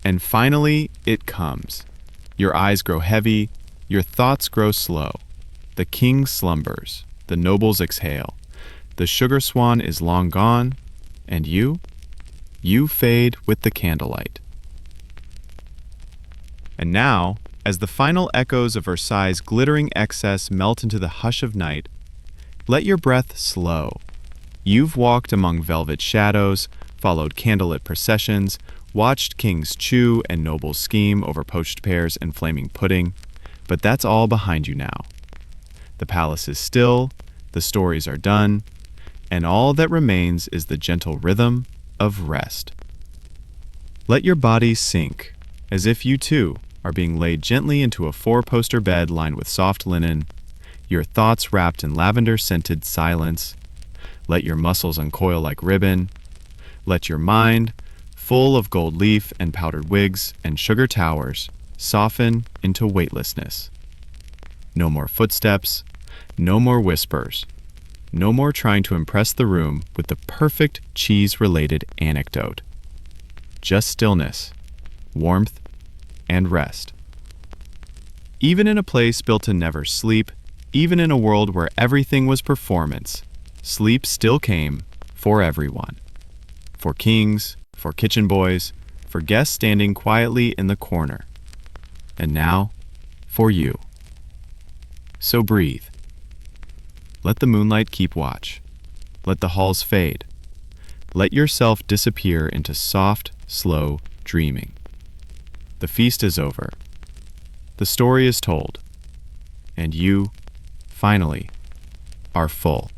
Speaker 2: And finally, it comes. Your eyes grow heavy, your thoughts grow slow. The king slumbers, the nobles exhale, the sugar swan is long gone, and you fade with the candlelight. And now, as the final echoes of Versailles' glittering excess melt into the hush of night, let your breath slow. You've walked among velvet shadows, followed candlelit processions, watched kings chew and nobles scheme over poached pears and flaming pudding, but that's all behind you now. The palace is still, the stories are done, and all that remains is the gentle rhythm of rest. Let your body sink, as if you too are being laid gently into a four-poster bed lined with soft linen, your thoughts wrapped in lavender-scented silence. Let your muscles uncoil like ribbon. Let your mind, full of gold leaf and powdered wigs and sugar towers, soften into weightlessness. No more footsteps, no more whispers, no more trying to impress the room with the perfect cheese-related anecdote. Just stillness, warmth, and rest. Even in a place built to never sleep, even in a world where everything was performance, sleep still came for everyone. For kings, for kitchen boys, for guests standing quietly in the corner. And now, for you. So breathe. Let the moonlight keep watch. Let the halls fade. Let yourself disappear into soft, slow dreaming. The feast is over. The story is told. And you, finally, are full.